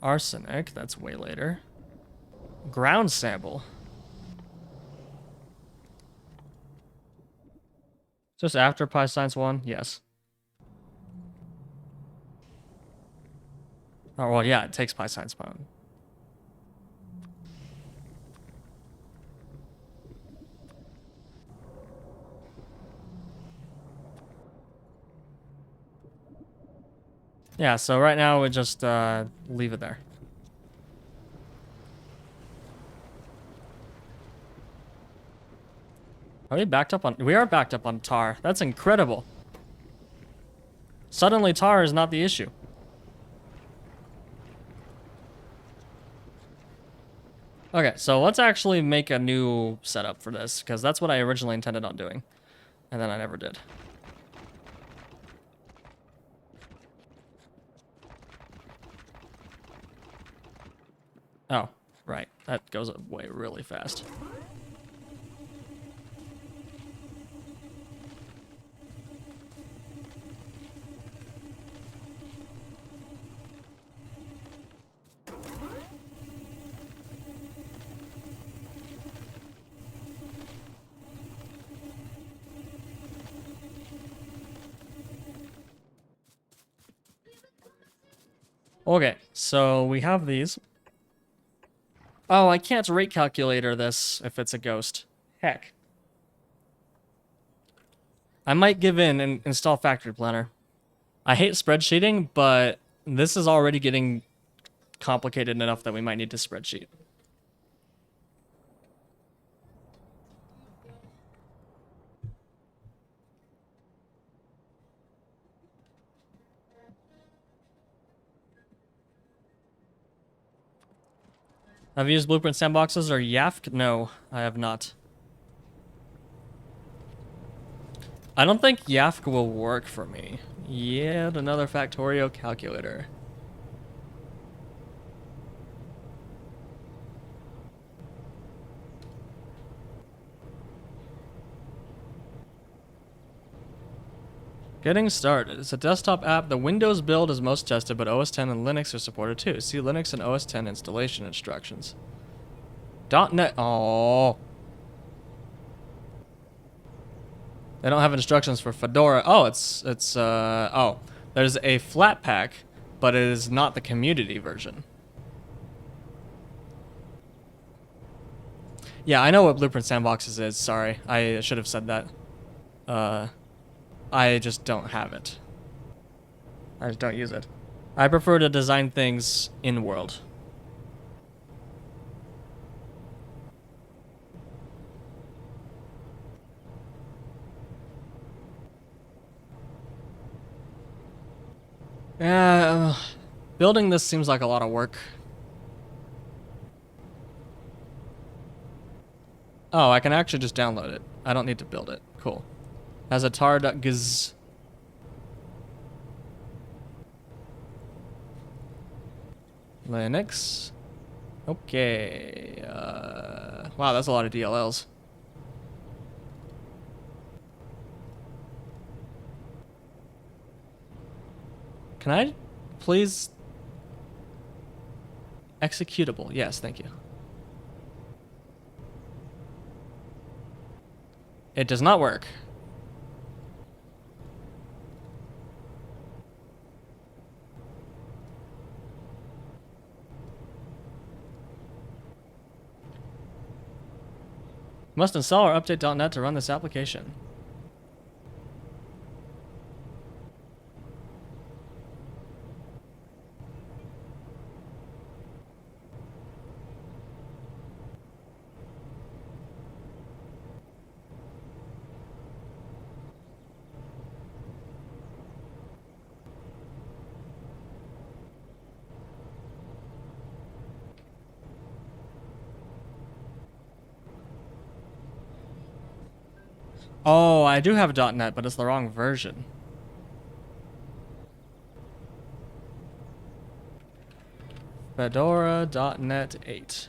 Arsenic, that's way later. Ground sample. Just after Pi Science 1? Yes. Oh, well, yeah, it takes Pi Science 1. Yeah, so right now we just leave it there. Are we backed up on... We are backed up on tar. That's incredible. Suddenly tar is not the issue. Okay, so let's actually make a new setup for this, because that's what I originally intended on doing. And then I never did. Oh, right. That goes away really fast. Okay, so we have these. Oh, I can't rate calculator this if it's a ghost. Heck. I might give in and install factory planner. I hate spreadsheeting, but this is already getting complicated enough that we might need to spreadsheet. Have you used Blueprint sandboxes or YAFC? No, I have not. I don't think YAFC will work for me. Yet another factorial calculator. Getting started. It's a desktop app. The Windows build is most tested, but OS 10 and Linux are supported too. See Linux and OS 10 installation instructions. .NET. Oh. They don't have instructions for Fedora. Oh, oh. There's a Flatpak, but it is not the community version. Yeah, I know what Blueprint Sandboxes is. Sorry, I should have said that. I just don't have it. I just don't use it. I prefer to design things in-world. Building this seems like a lot of work. Oh, I can actually just download it. I don't need to build it. Cool. Has a tar.gz. Linux. Okay. Wow, that's a lot of DLLs. Can I please... Executable. Yes, thank you. It does not work. Must install or update .NET to run this application. Oh, I do have .NET, but it's the wrong version. Fedora.NET 8.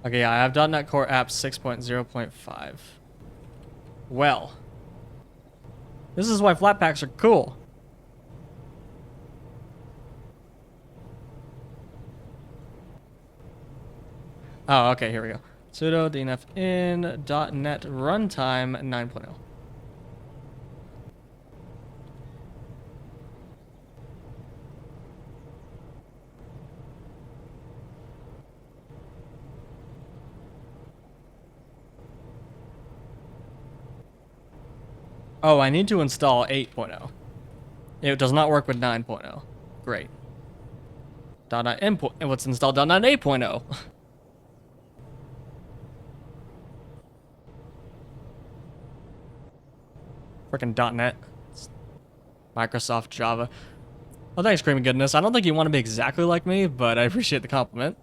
Okay, yeah, I have .NET Core Apps 6.0.5. Well, this is why Flatpaks are cool. Oh, okay, here we go. Sudo dnf in .NET runtime 9.0. Oh, I need to install 8.0. It does not work with 9.0. Great. .NET input. And let's install .NET 8.0. Freaking .NET. Microsoft Java. Oh, thanks, Creamy Goodness. I don't think you want to be exactly like me, but I appreciate the compliment.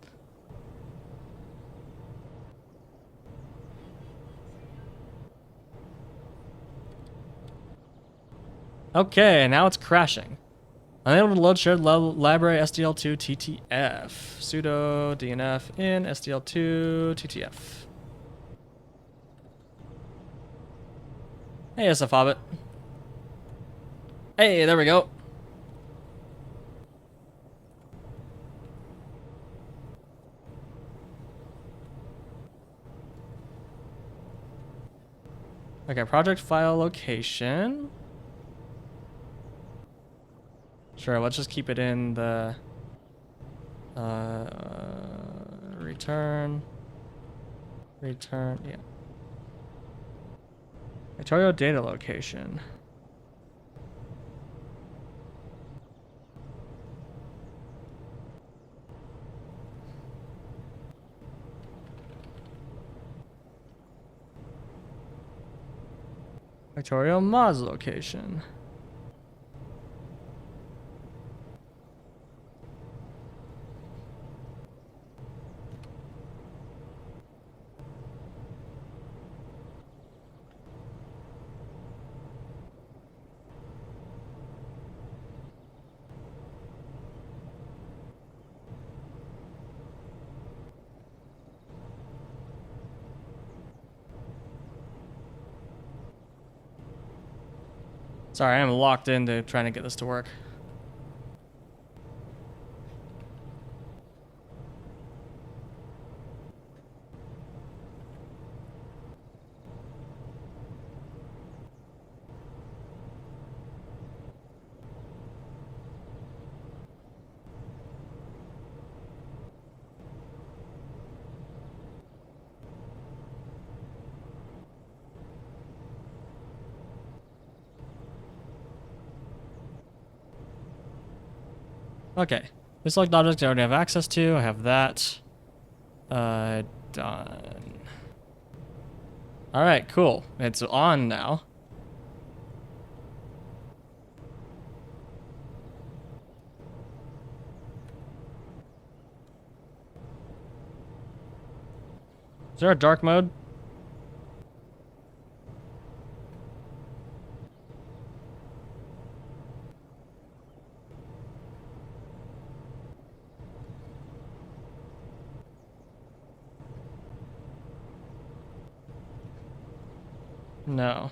Okay, now it's crashing. Unable to load shared library SDL2 TTF. Sudo dnf in SDL2 TTF. Hey, SF Hobbit. Hey, there we go. Okay, project file location. Sure, let's just keep it in the return, yeah. Victoria data location. Victoria mods location. Sorry, I'm locked into trying to get this to work. Okay. This select object I already have access to. I have that. Done. Alright, cool. It's on now. Is there a dark mode? No.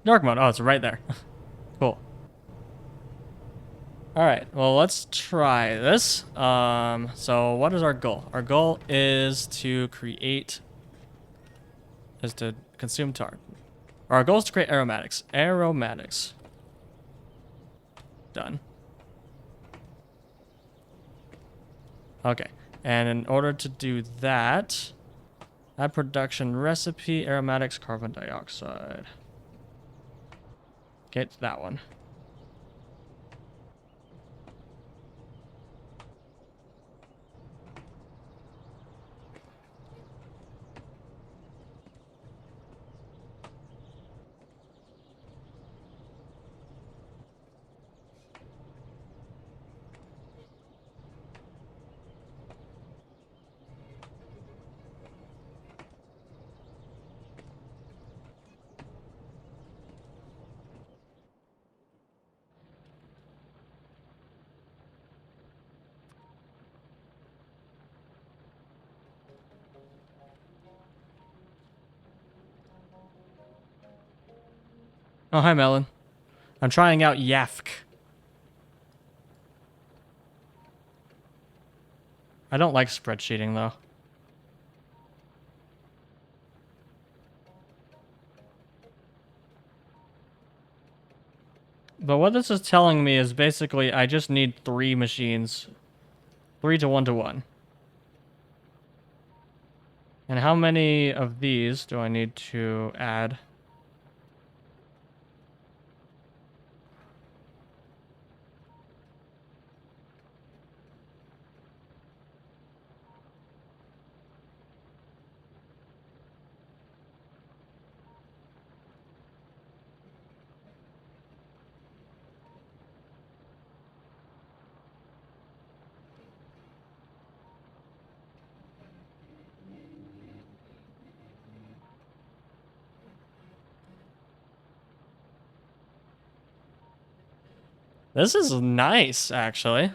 Dark mode. Oh, it's right there. Cool. Alright, well, let's try this. So what is our goal? Our goal is to consume tar. Our goal is to create aromatics. Aromatics. Done. Okay, and in order to do that, Add production recipe, aromatics, carbon dioxide. Get that one. Oh, hi, Melon. I'm trying out Yafk. I don't like spreadsheeting, though. But what this is telling me is basically I just need 3 machines. 3 to 1 to 1. And how many of these do I need to add? This is nice, actually.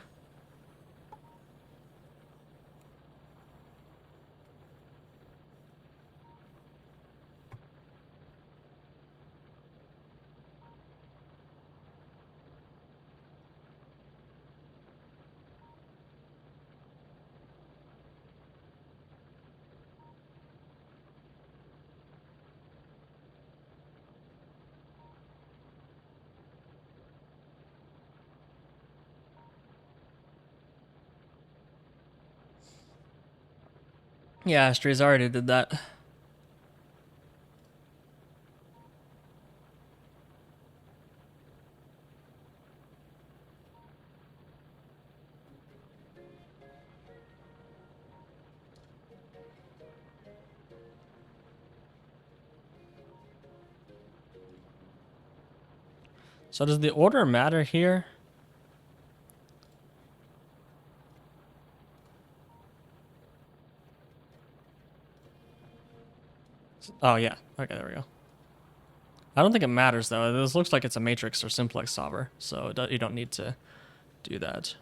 Yeah, Astries already did that. So does the order matter here? Oh, yeah. Okay, there we go. I don't think it matters, though. This looks like it's a matrix or simplex solver, so you don't need to do that.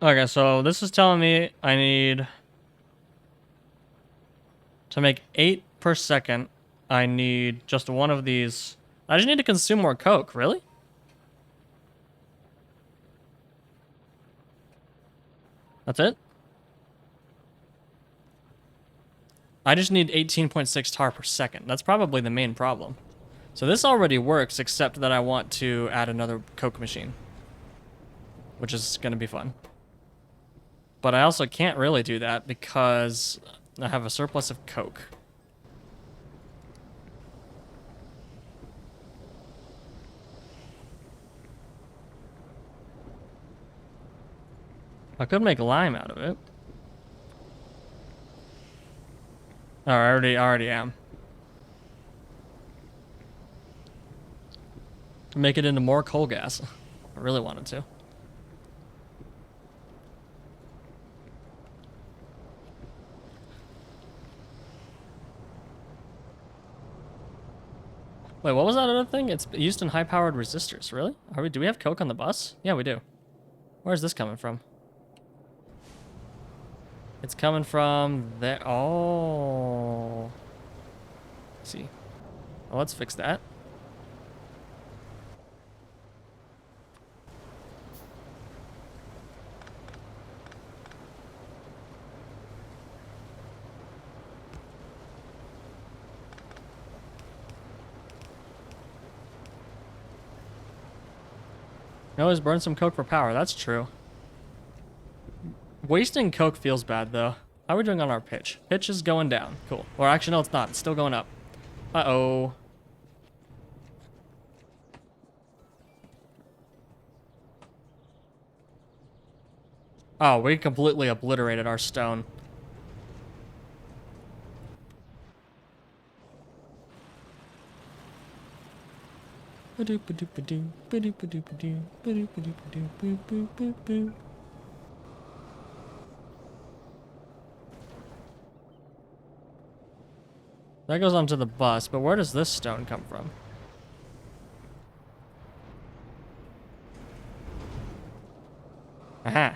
Okay, so this is telling me I need to make 8 per second. I need just 1 of these. I just need to consume more Coke, really? That's it? I just need 18.6 tar per second. That's probably the main problem. So this already works, except that I want to add another Coke machine, which is going to be fun. But I also can't really do that because I have a surplus of Coke. I could make lime out of it. Oh, I already am. Make it into more coal gas. I really wanted to. Wait, what was that other thing? It's used in high-powered resistors. Really? Do we have Coke on the bus? Yeah, we do. Where's this coming from? It's coming from there. Oh. Let's see. Well, let's fix that. You always burn some coke for power. That's true. Wasting coke feels bad, though. How are we doing on our pitch? Pitch is going down. Cool. Or actually, no, it's not. It's still going up. Uh-oh. Oh, we completely obliterated our stone. That goes onto the bus, but where does this stone come from? Aha.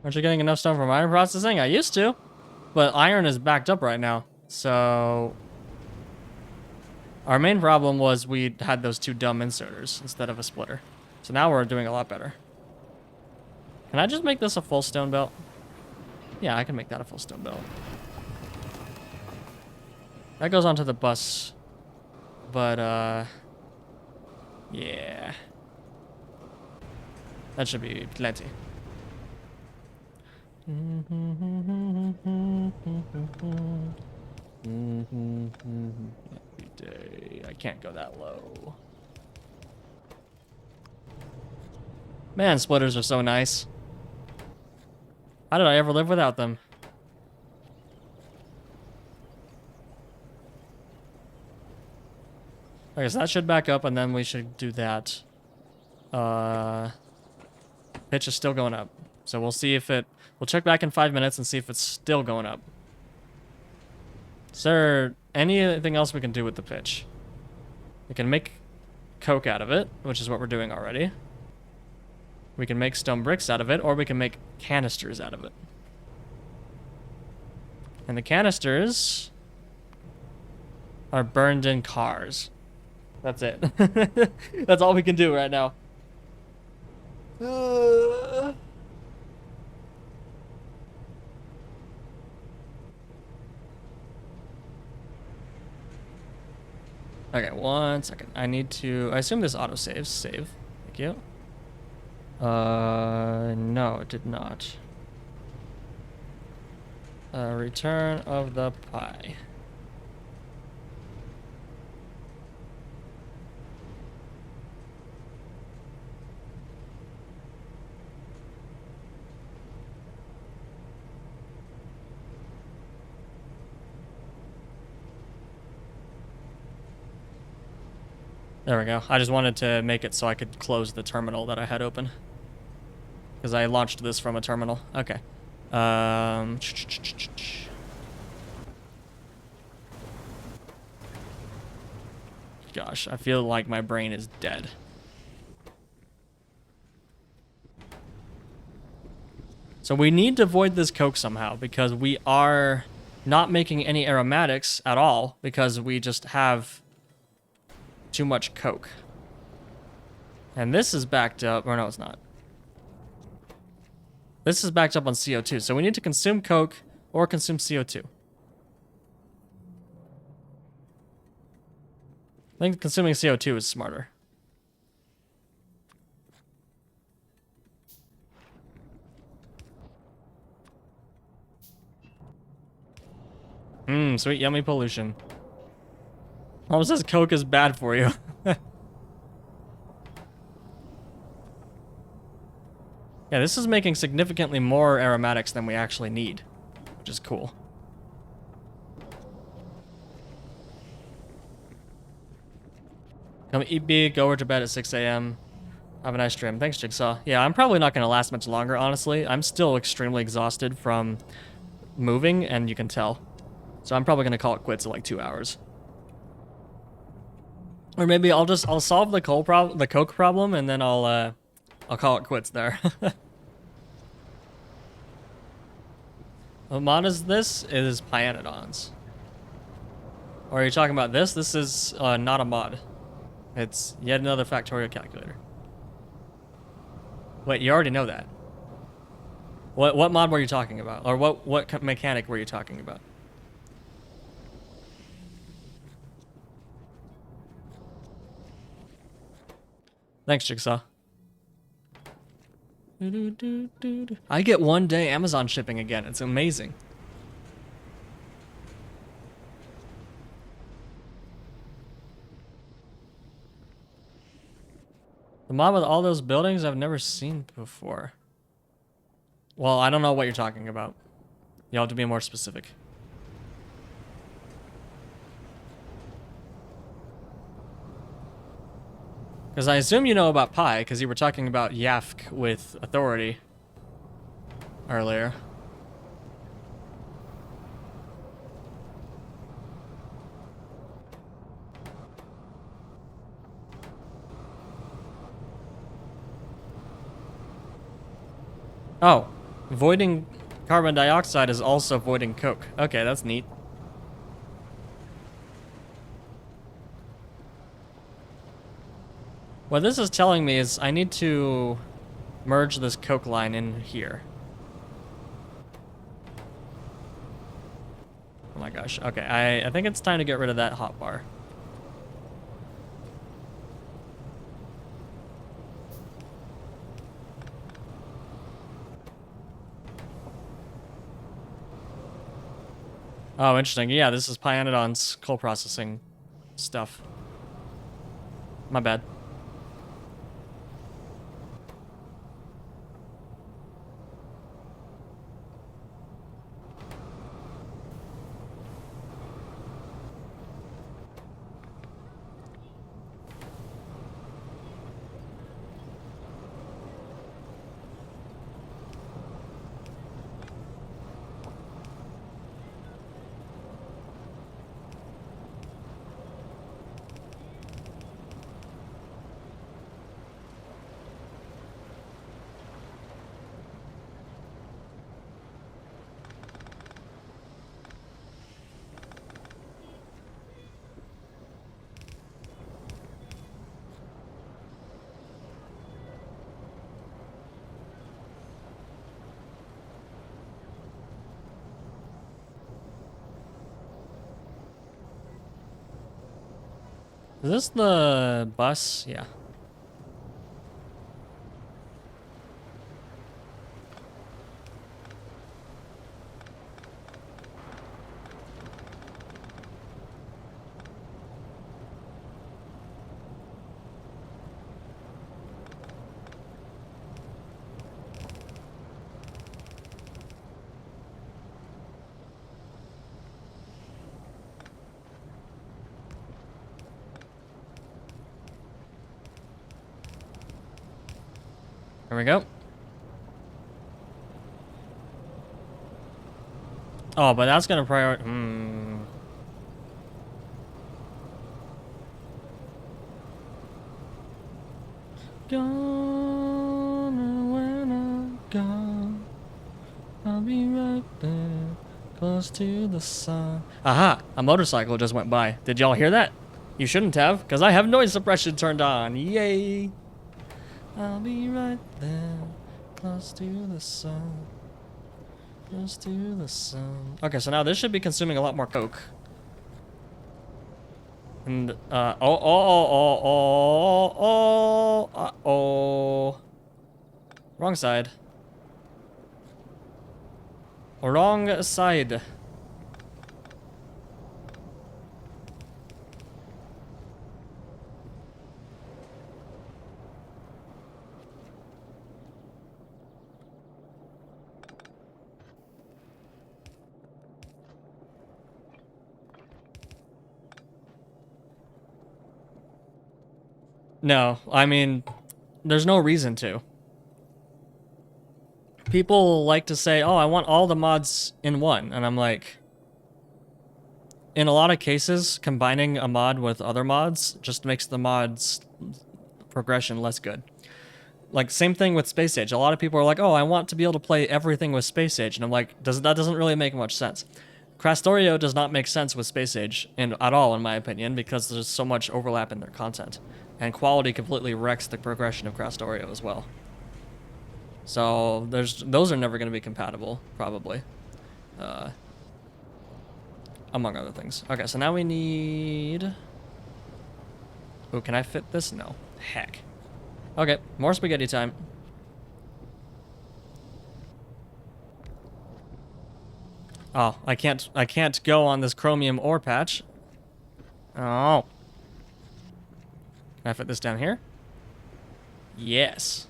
Aren't you getting enough stone from iron processing? I used to, but iron is backed up right now. So our main problem was we had those two dumb inserters instead of a splitter. So now we're doing a lot better. Can I just make this a full stone belt? Yeah, I can make that a full stone belt. That goes onto the bus, but yeah. That should be plenty. Every day. I can't go that low. Man, splitters are so nice. How did I ever live without them? Okay, so that should back up, and then we should do that. Pitch is still going up. So we'll see if it... We'll check back in 5 minutes and see if it's still going up. Is there anything else we can do with the pitch? We can make coke out of it, which is what we're doing already. We can make stone bricks out of it, or we can make canisters out of it. And the canisters are burned in cars. That's it. That's all we can do right now. Okay, 1 second. I need to... I assume this auto-saves. Save. Thank you. No, it did not. Return of the pie. There we go. I just wanted to make it so I could close the terminal that I had open. Because I launched this from a terminal. Okay. Gosh, I feel like my brain is dead. So we need to avoid this coke somehow, because we are not making any aromatics at all, because we just have too much coke. And this is backed up, or no, it's not. This is backed up on CO2, so we need to consume coke or consume CO2. I think consuming CO2 is smarter. Sweet yummy pollution. Almost says coke is bad for you. Yeah, this is making significantly more aromatics than we actually need, which is cool. Come eat big, go over to bed at 6 a.m. Have a nice stream. Thanks, Jigsaw. Yeah, I'm probably not going to last much longer, honestly. I'm still extremely exhausted from moving, and you can tell. So I'm probably going to call it quits at like 2 hours. Or maybe I'll solve the coke problem, and then I'll call it quits there. What mod is this? It is Pyanodons. Or are you talking about this? This is not a mod. It's yet another factorial calculator. Wait, you already know that. What mod were you talking about? Or what mechanic were you talking about? Thanks, Jigsaw. I get 1 day Amazon shipping again. It's amazing. The mod with all those buildings I've never seen before. Well, I don't know what you're talking about. You have to be more specific. Because I assume you know about Pi, because you were talking about Yafk with authority earlier. Oh, voiding carbon dioxide is also voiding coke. Okay, that's neat. What this is telling me is I need to merge this coke line in here. Oh my gosh. Okay, I think it's time to get rid of that hotbar. Oh, interesting. Yeah, this is Pyanodon's coal processing stuff. My bad. Is this the bus? Yeah. Here we go. Oh, but that's gonna Gone when I'm gone, I'll be right there, close to the sun. Aha! A motorcycle just went by. Did y'all hear that? You shouldn't have, because I have noise suppression turned on. Yay! I'll be right there, close to the sun. Close to the sun. Okay, so now this should be consuming a lot more coke. And, Wrong side. Wrong side. No, I mean, there's no reason to. People like to say, oh, I want all the mods in one. And I'm like, in a lot of cases, combining a mod with other mods just makes the mod's progression less good. Like, same thing with Space Age. A lot of people are like, oh, I want to be able to play everything with Space Age. And I'm like, that doesn't really make much sense. Crastorio does not make sense with Space Age at all, in my opinion, because there's so much overlap in their content. And quality completely wrecks the progression of Crastorio as well. So those are never going to be compatible, probably. Among other things. Okay, so now we need... Oh, can I fit this? No. Heck. Okay, more spaghetti time. Oh, I can't go on this chromium ore patch. Oh. Can I fit this down here? Yes.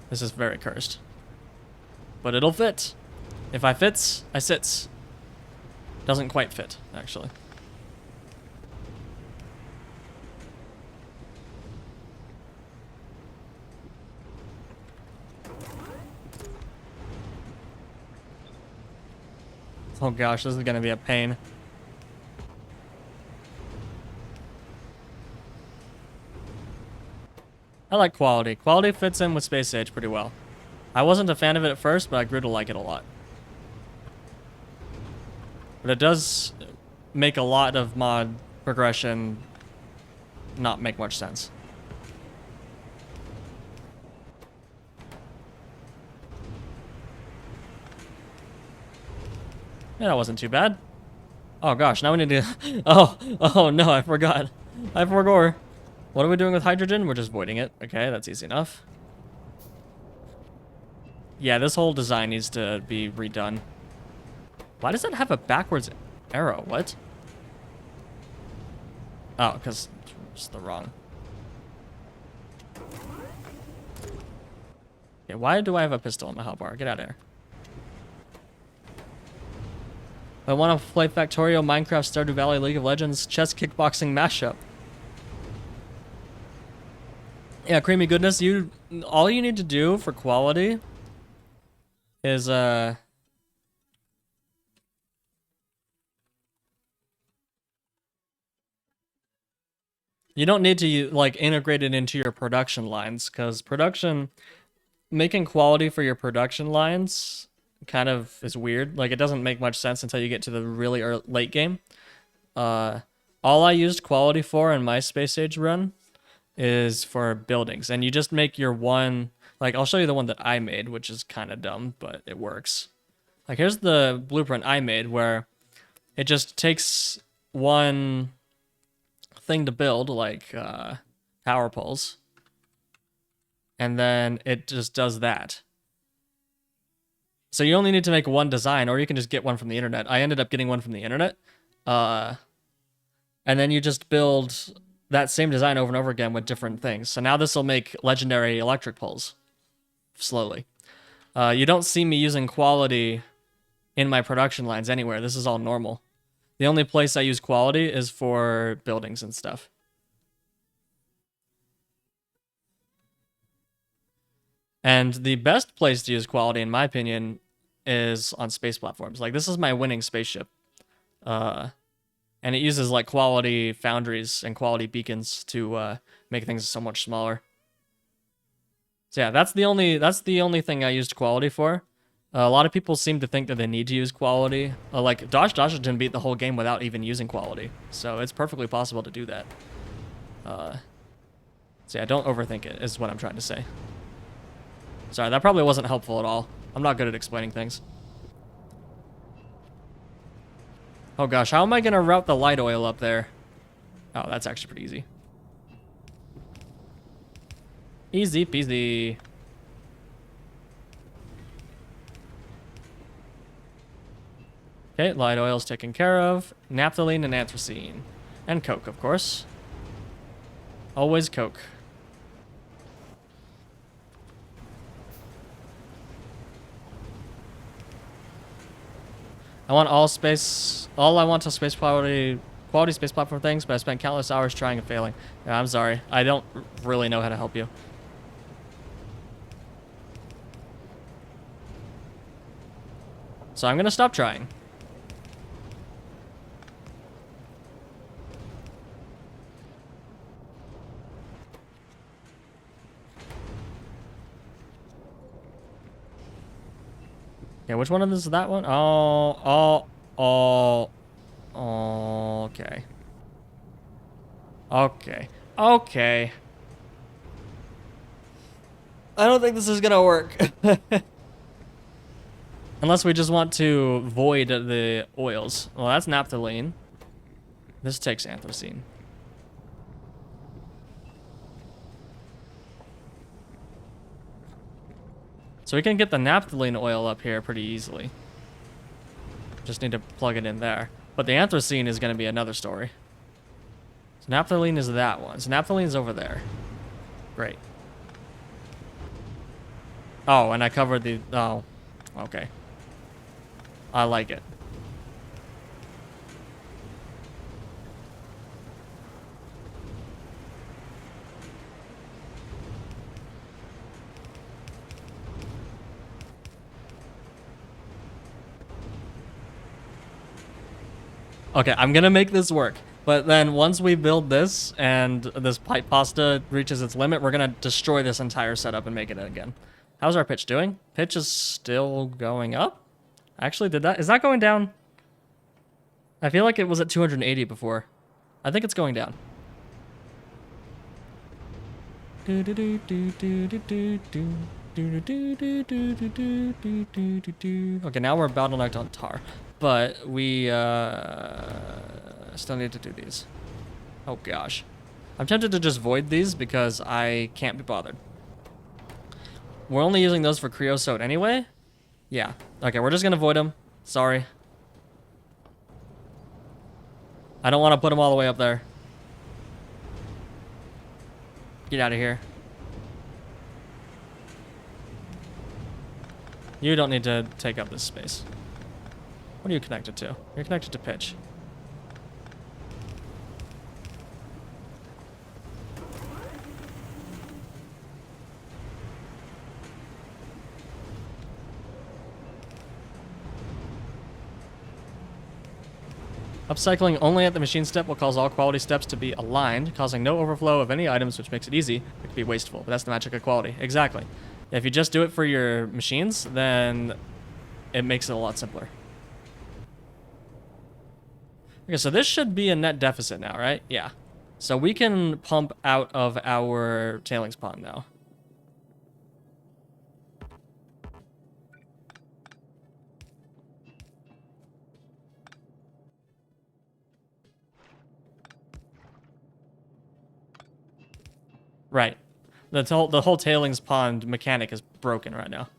This is very cursed. But it'll fit. If I fits, I sits. Doesn't quite fit, actually. Oh gosh, this is gonna be a pain. I like quality. Quality fits in with Space Age pretty well. I wasn't a fan of it at first, but I grew to like it a lot. But it does make a lot of mod progression not make much sense. Yeah, that wasn't too bad. Oh gosh, now we need to... Oh no, I forgot. I forgot. What are we doing with hydrogen? We're just voiding it. Okay, that's easy enough. Yeah, this whole design needs to be redone. Why does that have a backwards arrow? What? Oh, because it's the wrong. Okay, why do I have a pistol in my hotbar? Get out of here. I want to play Factorio, Minecraft, Stardew Valley, League of Legends, chess, kickboxing mashup. Yeah, creamy goodness. All you need to do for quality is you don't need to like integrate it into your production lines, because making quality for your production lines kind of is weird. Like, it doesn't make much sense until you get to the really late game. All I used quality for in my Space Age run is for buildings, and you just make your one, like, I'll show you the one that I made, which is kind of dumb, but it works. Like, here's the blueprint I made, where it just takes one thing to build, like power poles, and then it just does that. So you only need to make one design, or you can just get one from the internet. I ended up getting one from the internet. And then you just build that same design over and over again with different things. So now this will make legendary electric poles slowly. You don't see me using quality in my production lines anywhere. This is all normal. The only place I use quality is for buildings and stuff. And the best place to use quality, in my opinion, is on space platforms. Like, this is my winning spaceship. And it uses, like, quality foundries and quality beacons to make things so much smaller. So yeah, that's the only thing I used quality for. A lot of people seem to think that they need to use quality. Like, Dodgington beat the whole game without even using quality. So it's perfectly possible to do that. So yeah, don't overthink it, is what I'm trying to say. Sorry, that probably wasn't helpful at all. I'm not good at explaining things. Oh gosh, how am I gonna route the light oil up there? Oh, that's actually pretty easy. Easy peasy. Okay, light oil's taken care of. Naphthalene and anthracene. And Coke, of course. Always Coke. I want all I want are space quality space platform things, but I spent countless hours trying and failing. Yeah, I'm sorry. I don't really know how to help you. So I'm gonna stop trying. Okay, which one is that one? Oh, okay. Okay. Okay. I don't think this is gonna work. Unless we just want to void the oils. Well, that's naphthalene. This takes anthracene. So we can get the naphthalene oil up here pretty easily. Just need to plug it in there. But the anthracene is going to be another story. So naphthalene is that one. So naphthalene is over there. Great. Oh, and I covered the... Oh, okay. I like it. Okay, I'm gonna make this work. But then once we build this and this pipe pasta reaches its limit, we're gonna destroy this entire setup and make it again. How's our pitch doing? Pitch is still going up? Actually, is that going down? I feel like it was at 280 before. I think it's going down. Okay, now we're bottlenecked on tar. But we still need to do these. Oh gosh. I'm tempted to just void these because I can't be bothered. We're only using those for creosote anyway. Yeah. Okay, we're just gonna void them. Sorry. I don't want to put them all the way up there. Get out of here. You don't need to take up this space. What are you connected to? You're connected to pitch. Upcycling only at the machine step will cause all quality steps to be aligned, causing no overflow of any items, which makes it easy. It can be wasteful, but that's the magic of quality. Exactly. If you just do it for your machines, then it makes it a lot simpler. Okay, so this should be a net deficit now, right? Yeah. So we can pump out of our tailings pond now. Right. The whole tailings pond mechanic is broken right now.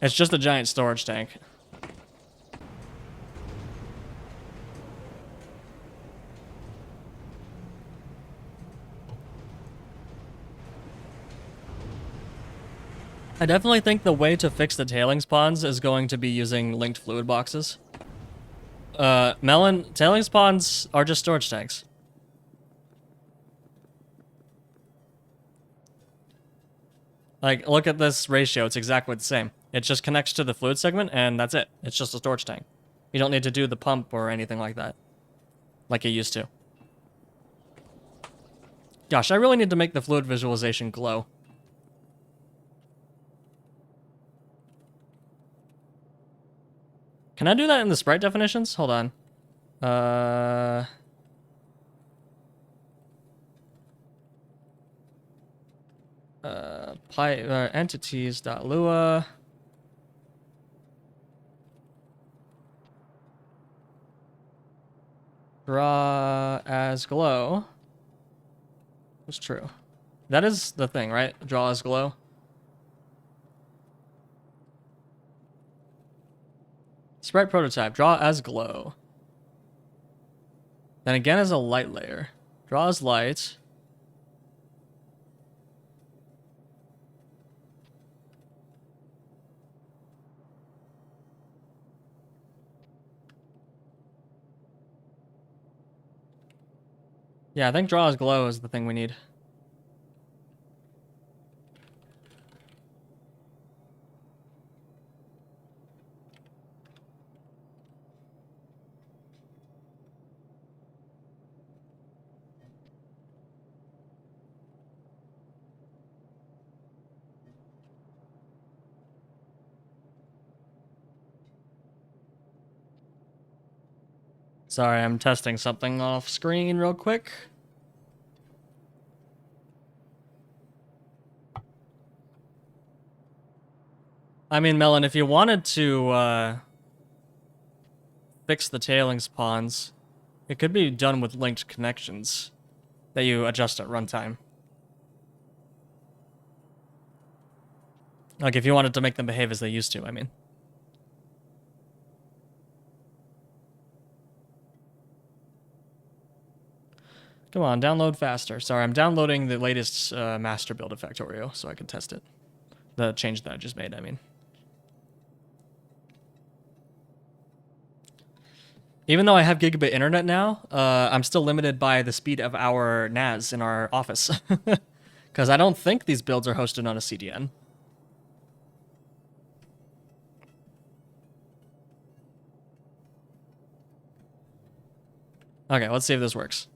It's just a giant storage tank. I definitely think the way to fix the tailings ponds is going to be using linked fluid boxes. Melon, tailings ponds are just storage tanks. Like, look at this ratio. It's exactly the same. It just connects to the fluid segment, and that's it. It's just a storage tank. You don't need to do the pump or anything like that. Like you used to. Gosh, I really need to make the fluid visualization glow. Can I do that in the sprite definitions? Hold on. Entities.lua. Draw as glow. That's true. That is the thing, right? Draw as glow. Sprite prototype. Draw as glow. Then again as a light layer. Draw as light. Yeah, I think draw as glow is the thing we need. Sorry, I'm testing something off screen real quick. I mean, Melon, if you wanted to fix the tailings ponds, it could be done with linked connections that you adjust at runtime. Like if you wanted to make them behave as they used to, I mean. Come on, download faster. Sorry, I'm downloading the latest master build of Factorio so I can test it. The change that I just made, I mean. Even though I have gigabit internet now, I'm still limited by the speed of our NAS in our office. Because I don't think these builds are hosted on a CDN. Okay, let's see if this works.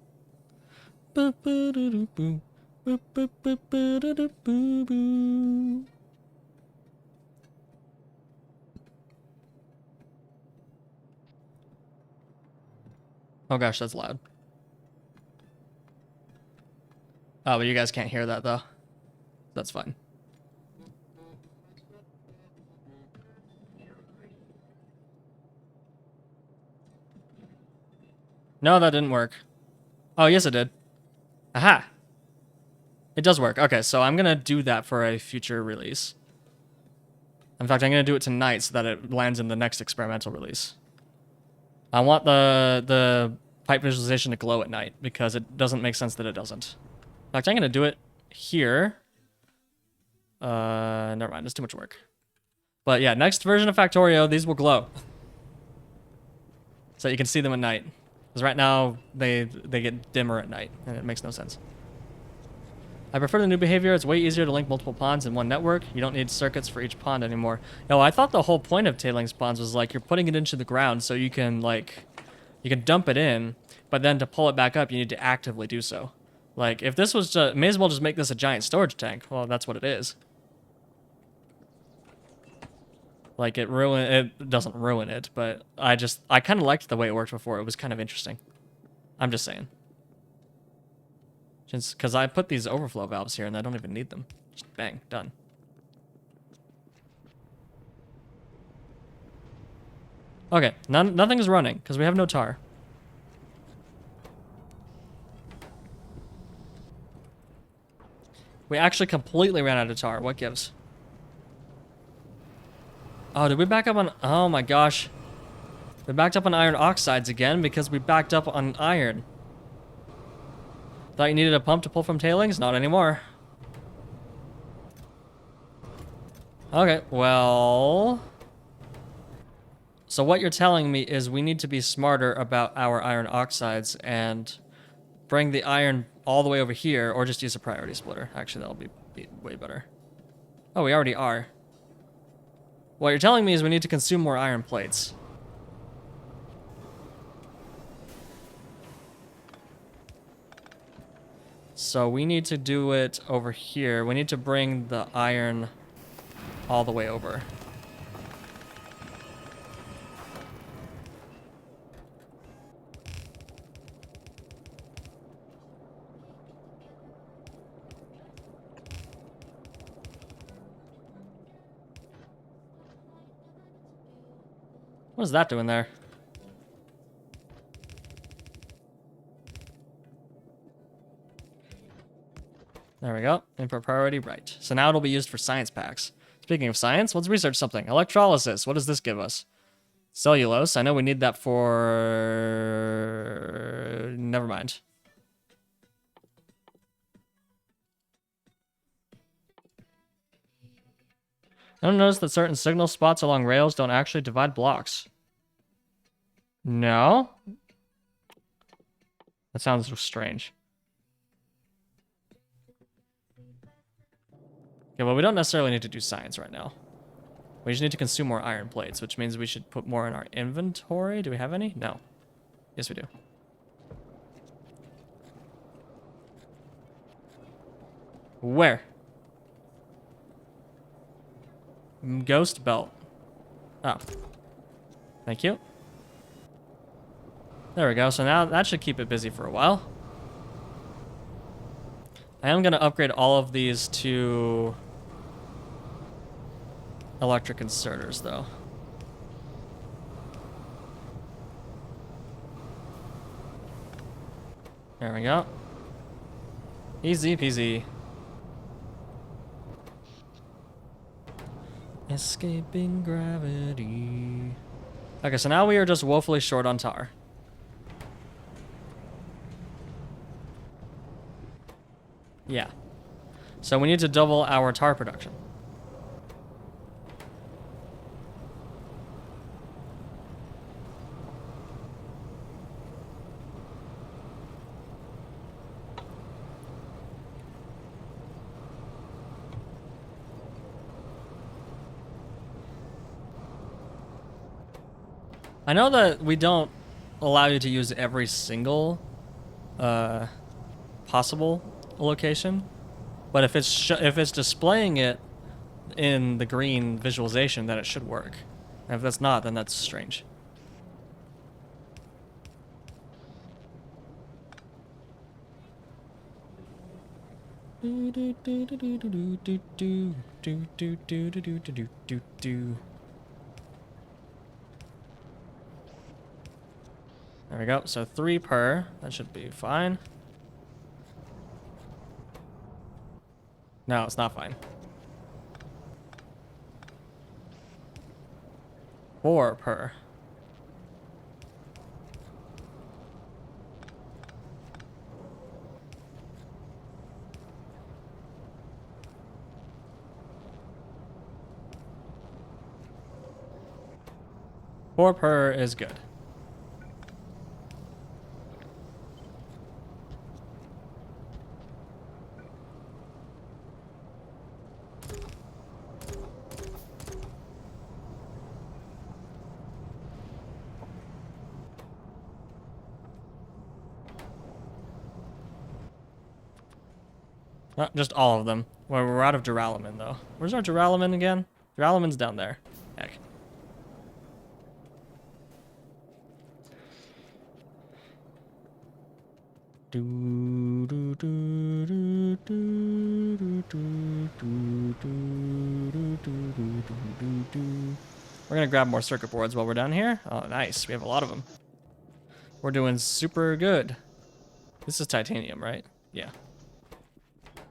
Oh gosh, that's loud. Oh, but you guys can't hear that though. That's fine. No, that didn't work. Oh, yes it did. Aha! It does work. Okay, so I'm gonna do that for a future release. In fact, I'm gonna do it tonight so that it lands in the next experimental release. I want the pipe visualization to glow at night because it doesn't make sense that it doesn't. In fact, I'm gonna do it here. Never mind, it's too much work. But yeah, next version of Factorio, these will glow. So you can see them at night. Because right now, they get dimmer at night, and it makes no sense. I prefer the new behavior. It's way easier to link multiple ponds in one network. You don't need circuits for each pond anymore. No, I thought the whole point of tailings ponds was like you're putting it into the ground so you can like, you can dump it in, but then to pull it back up, you need to actively do so. Like if this was to, may as well just make this a giant storage tank. Well, that's what it is. Like it doesn't ruin it, but I kind of liked the way it worked before. It was kind of interesting. I'm just saying. Just because I put these overflow valves here and I don't even need them. Just bang, done. Okay, nothing is running because we have no tar. We actually completely ran out of tar. What gives? Oh, did we back up on... Oh my gosh. We backed up on iron oxides again because we backed up on iron. Thought you needed a pump to pull from tailings? Not anymore. Okay, well... So what you're telling me is we need to be smarter about our iron oxides and bring the iron all the way over here, or just use a priority splitter. Actually, that'll be way better. Oh, we already are. What you're telling me is we need to consume more iron plates. So we need to do it over here. We need to bring the iron all the way over. What is that doing there? There we go. Input priority, right. So now it'll be used for science packs. Speaking of science, let's research something. Electrolysis. What does this give us? Cellulose. I know we need that for... Never mind. I don't notice that certain signal spots along rails don't actually divide blocks. No? That sounds strange. Okay, well, we don't necessarily need to do science right now. We just need to consume more iron plates, which means we should put more in our inventory. Do we have any? No. Yes, we do. Where? Ghost belt. Oh. Thank you. There we go. So now that should keep it busy for a while. I am going to upgrade all of these to electric inserters, though. There we go. Easy peasy. Escaping gravity. Okay, so now we are just woefully short on tar. Yeah. So we need to double our tar production. I know that we don't allow you to use every single possible location, but if it's displaying it in the green visualization, then it should work. And if that's not, then that's strange. There we go. So 3 per. That should be fine. No, it's not fine. 4 per. Four per is good. Not just all of them. Well, we're out of duralumin, though. Where's our duralumin again? Duralumin's down there. Heck. We're gonna grab more circuit boards while we're down here. Oh, nice. We have a lot of them. We're doing super good. This is titanium, right? Yeah.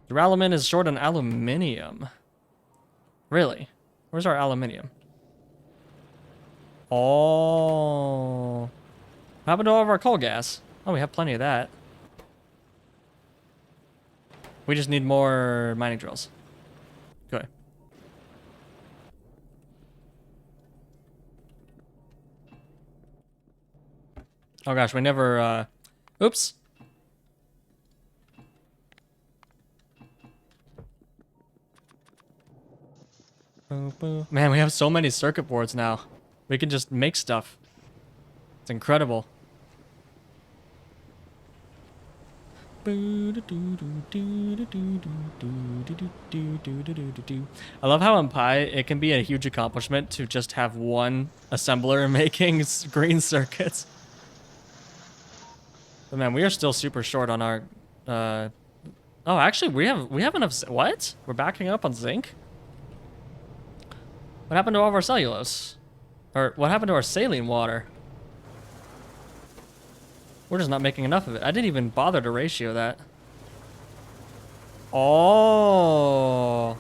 Duralumin is short on aluminium. Really? Where's our aluminium? Oh. What happened to all of our coal gas? Oh, we have plenty of that. We just need more mining drills. Good. Oh gosh, we never, oops. Man, we have so many circuit boards now. We can just make stuff. It's incredible. I love how in Pi, it can be a huge accomplishment to just have one assembler making green circuits. But man, we are still super short on our, oh, actually, we have enough, what? We're backing up on zinc? What happened to all of our cellulose? Or what happened to our saline water? We're just not making enough of it. I didn't even bother to ratio that. Oh.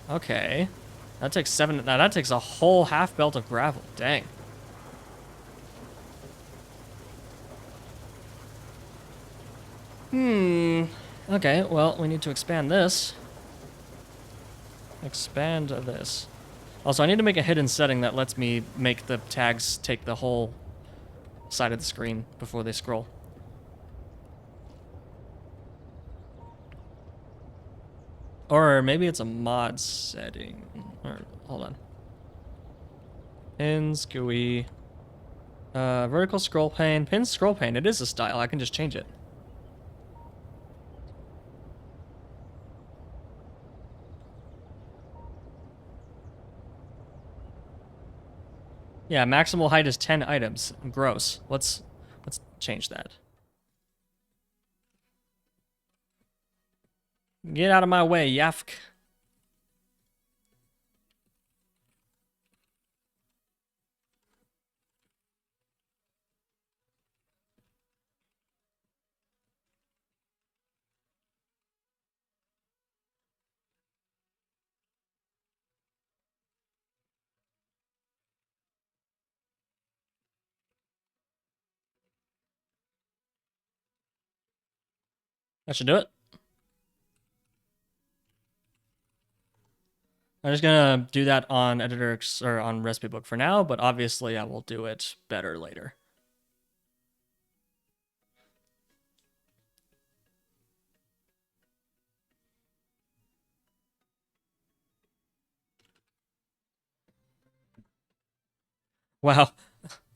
Okay. That takes 7, now that takes a whole half belt of gravel. Dang. Okay, well, we need to expand this. Expand this. Also, I need to make a hidden setting that lets me make the tags take the whole side of the screen before they scroll. Or maybe it's a mod setting. Or, hold on. Pins, GUI. Vertical scroll pane. Pin scroll pane. It is a style. I can just change it. Yeah, maximal height is 10 items. Gross. Let's change that. Get out of my way, Yafk. That should do it. I'm just gonna do that on editor or on recipe book for now, but obviously I will do it better later. Wow.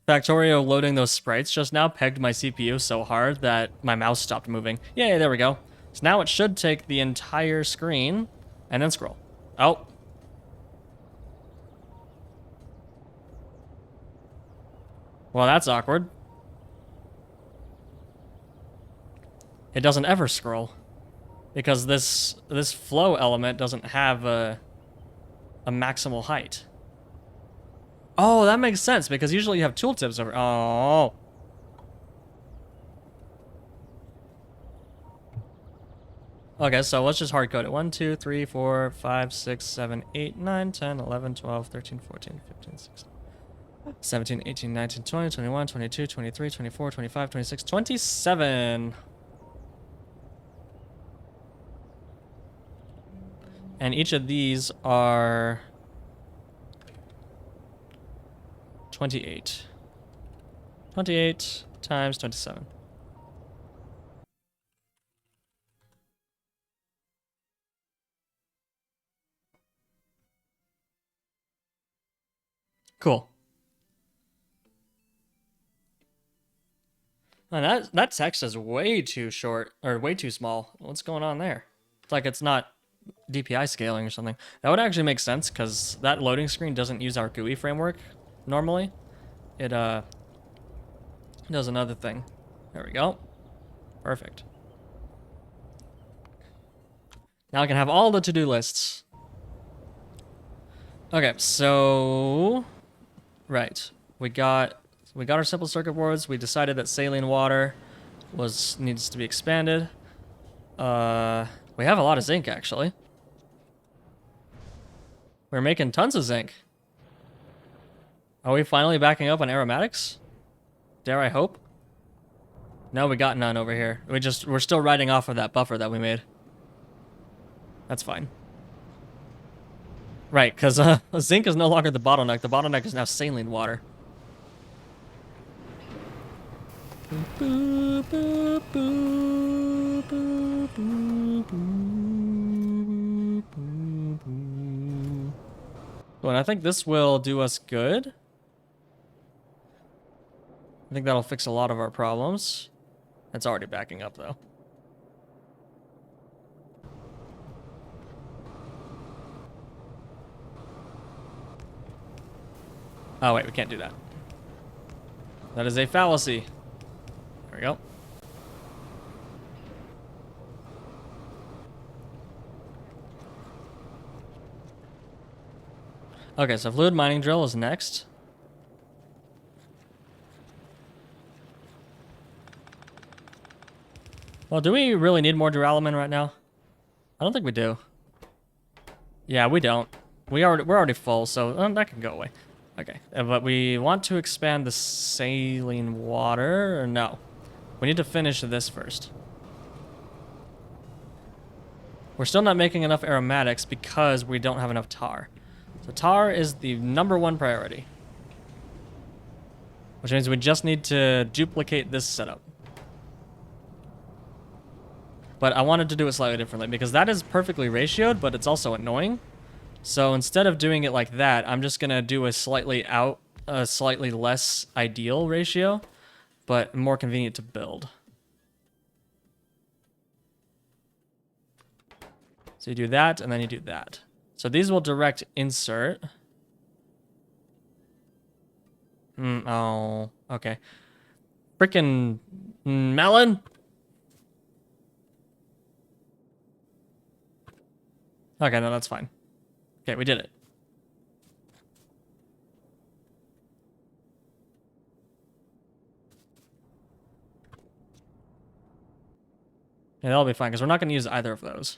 Factorio loading those sprites just now pegged my CPU so hard that my mouse stopped moving. Yay, there we go. So now it should take the entire screen and then scroll. Oh. Well, that's awkward. It doesn't ever scroll because this flow element doesn't have a maximal height. Oh, that makes sense because usually you have tooltips over. Oh. Okay, so let's just hard code it. 1, 2, 3, 4, 5, 6, 7, 8, 9, 10, 11, 12, 13, 14, 15, 16, 17, 18, 19, 20, 21, 22, 23, 24, 25, 26, 27. And each of these are 28. 28 times 27. Cool. And that text is way too short, or way too small. What's going on there? It's like it's not DPI scaling or something. That would actually make sense, because that loading screen doesn't use our GUI framework normally. It does another thing. There we go. Perfect. Now I can have all the to-do lists. Okay, so... Right. We got our simple circuit boards. We decided that saline water needs to be expanded. We have a lot of zinc, actually. We're making tons of zinc. Are we finally backing up on aromatics? Dare I hope? No, we got none over here. We're still riding off of that buffer that we made. That's fine. Right, because zinc is no longer the bottleneck. The bottleneck is now saline water. Well, and I think this will do us good. I think that'll fix a lot of our problems. It's already backing up, though. Oh, wait, we can't do that. That is a fallacy. There we go. Okay, so fluid mining drill is next. Well, do we really need more duralumin right now? I don't think we do. Yeah, we don't. We're already full, so that can go away. Okay, but we want to expand the saline water, or no? We need to finish this first. We're still not making enough aromatics because we don't have enough tar. So tar is the #1 priority. Which means we just need to duplicate this setup. But I wanted to do it slightly differently because that is perfectly ratioed, but it's also annoying. So instead of doing it like that, I'm just gonna do a slightly less ideal ratio, but more convenient to build. So you do that, and then you do that. So these will direct insert. Oh, okay. Frickin' melon? Okay, no, that's fine. Okay, we did it. Yeah, that'll be fine, because we're not going to use either of those.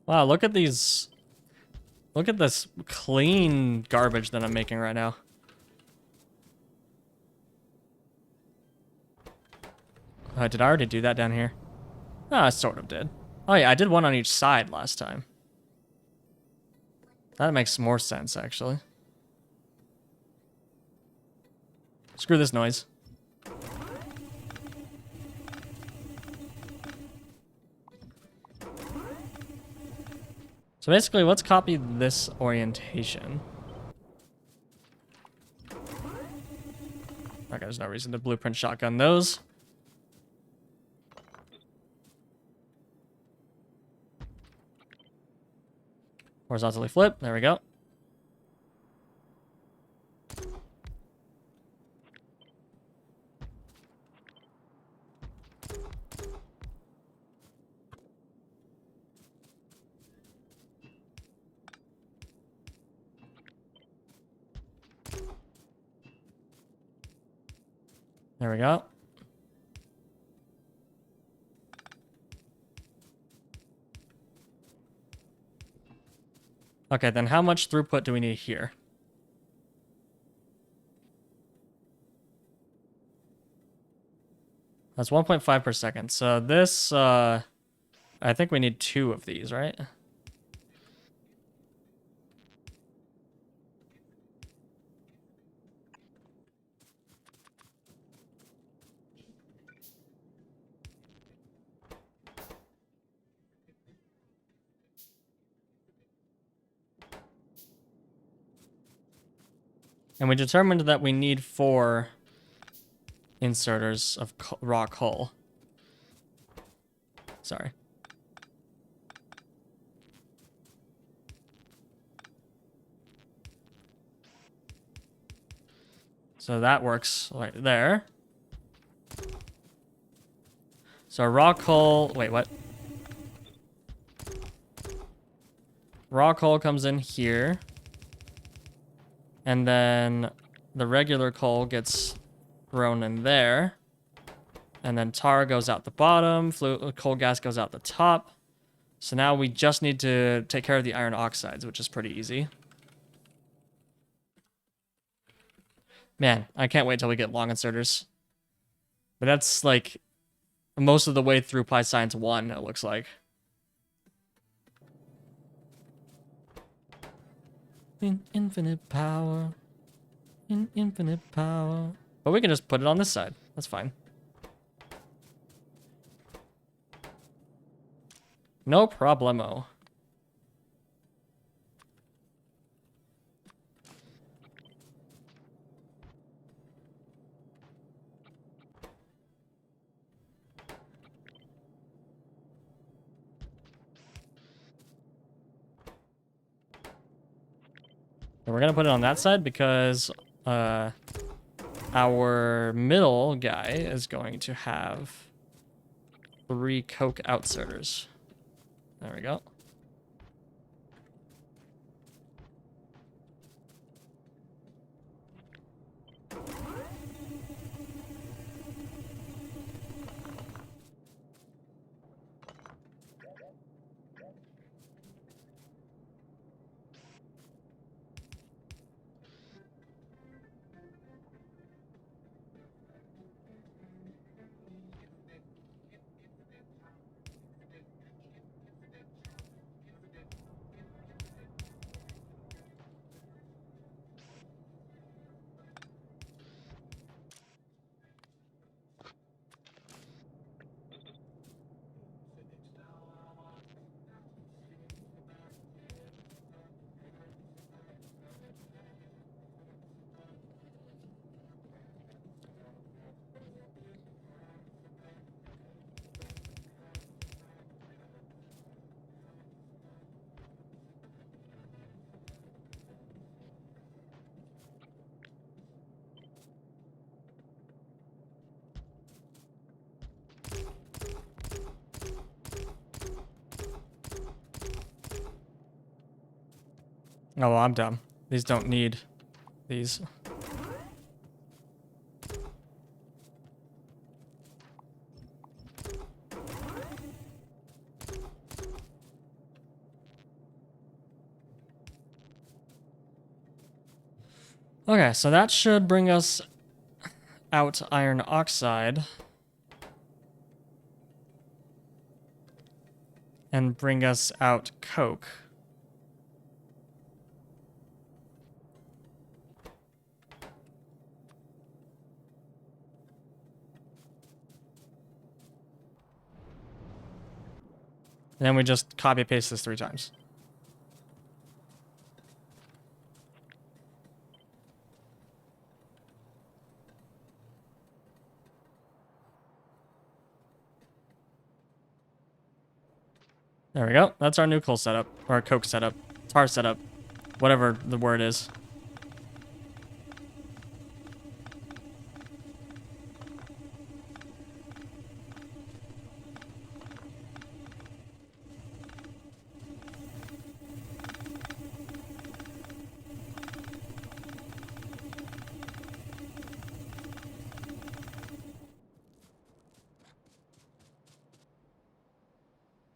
Wow, look at these... Look at this clean garbage that I'm making right now. Did I already do that down here? Ah, I sort of did. Oh yeah, I did one on each side last time. That makes more sense, actually. Screw this noise. So basically, let's copy this orientation. Okay, there's no reason to blueprint shotgun those. Horizontally flip. There we go. There we go. Okay, then how much throughput do we need here? That's 1.5 per second. So this, I think we need 2 of these, right? And we determined that we need 4 inserters of raw coal. Sorry. So that works right there. So raw coal, wait, what? Raw coal comes in here. And then the regular coal gets thrown in there. And then tar goes out the bottom, coal gas goes out the top. So now we just need to take care of the iron oxides, which is pretty easy. Man, I can't wait till we get long inserters. But that's like most of the way through Pi Science 1, it looks like. In infinite power. In infinite power. But we can just put it on this side. That's fine. No problemo. And we're gonna put it on that side because our middle guy is going to have 3 coke outserters. There we go. Oh, well, I'm dumb. These don't need these. Okay, so that should bring us out iron oxide. And bring us out coke. And then we just copy paste this 3 times. There we go. That's our new coal setup, or coke setup, tar setup, whatever the word is.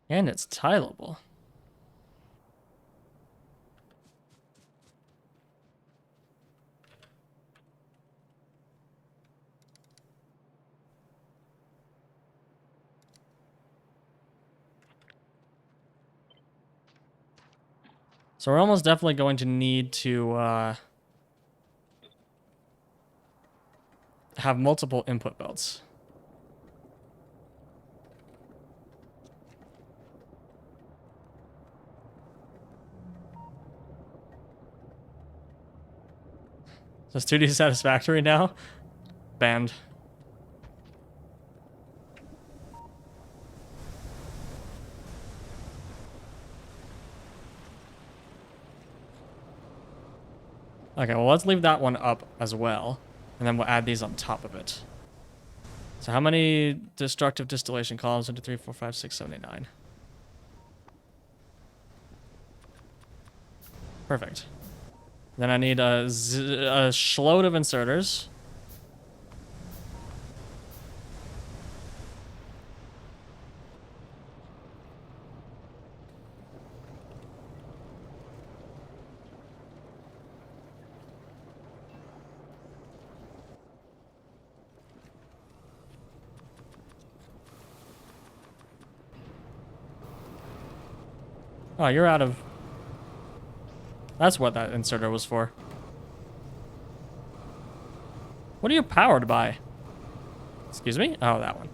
And it's tileable. So we're almost definitely going to need to have multiple input belts. Is 2D satisfactory now? Banned. Okay, well, let's leave that one up as well. And then we'll add these on top of it. So how many destructive distillation columns? 1, 2, 3, 4, 5, 6, 7, 8, 9. Perfect. Then I need a shload of inserters. Oh, you're out of... That's what that inserter was for. What are you powered by? Excuse me? Oh, that one.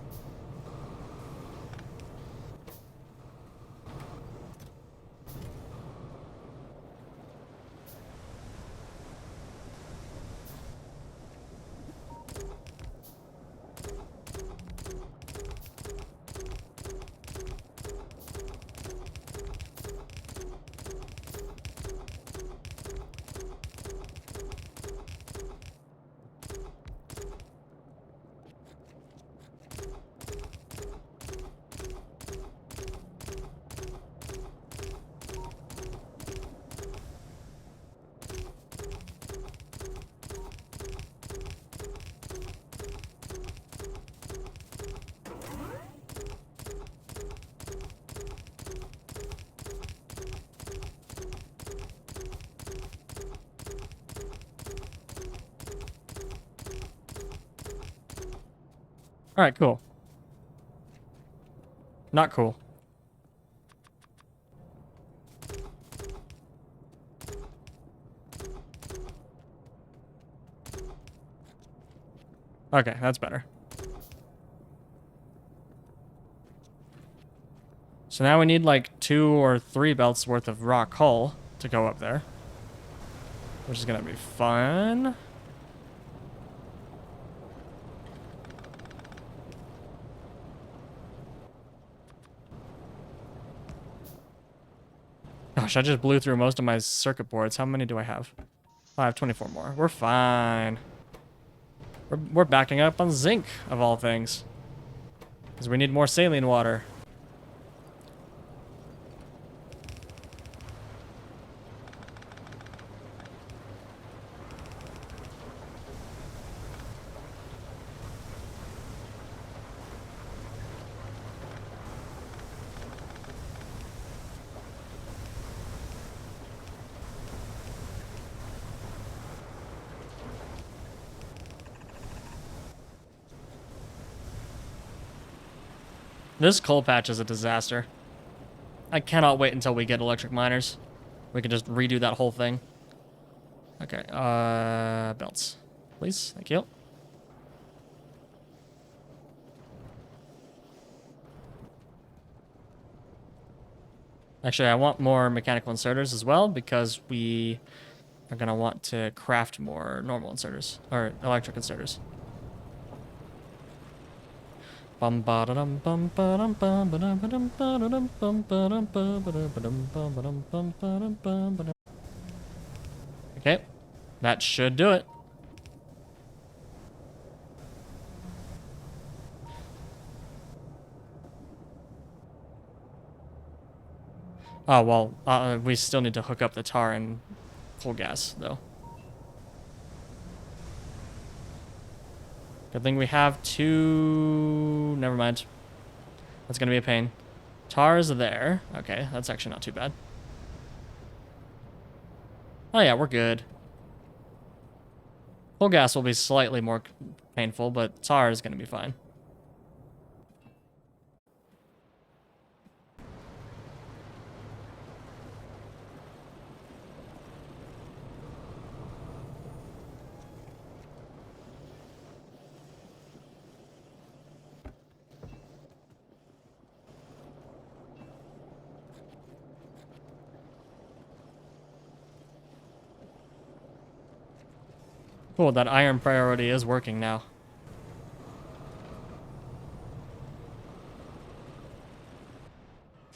All right, cool. Not cool. Okay, that's better. So now we need like 2 or 3 belts worth of raw coal to go up there, which is gonna be fun. Gosh, I just blew through most of my circuit boards. How many do I have? I have 24 more. We're fine. We're backing up on zinc, of all things. Because we need more saline water. This coal patch is a disaster. I cannot wait until we get electric miners. We can just redo that whole thing. Okay, belts. Please, thank you. Actually, I want more mechanical inserters as well because we are going to want to craft more normal inserters, or electric inserters. Okay, that should do it. Oh, well, we still need to hook up the tar and coal gas, though. Good thing we have two... Never mind. That's going to be a pain. Tar's there. Okay, that's actually not too bad. Oh yeah, we're good. Coal gas will be slightly more painful, but tar is going to be fine. Cool, that iron priority is working now.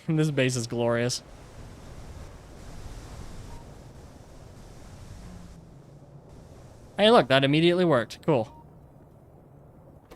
This base is glorious. Hey, look, that immediately worked. Cool.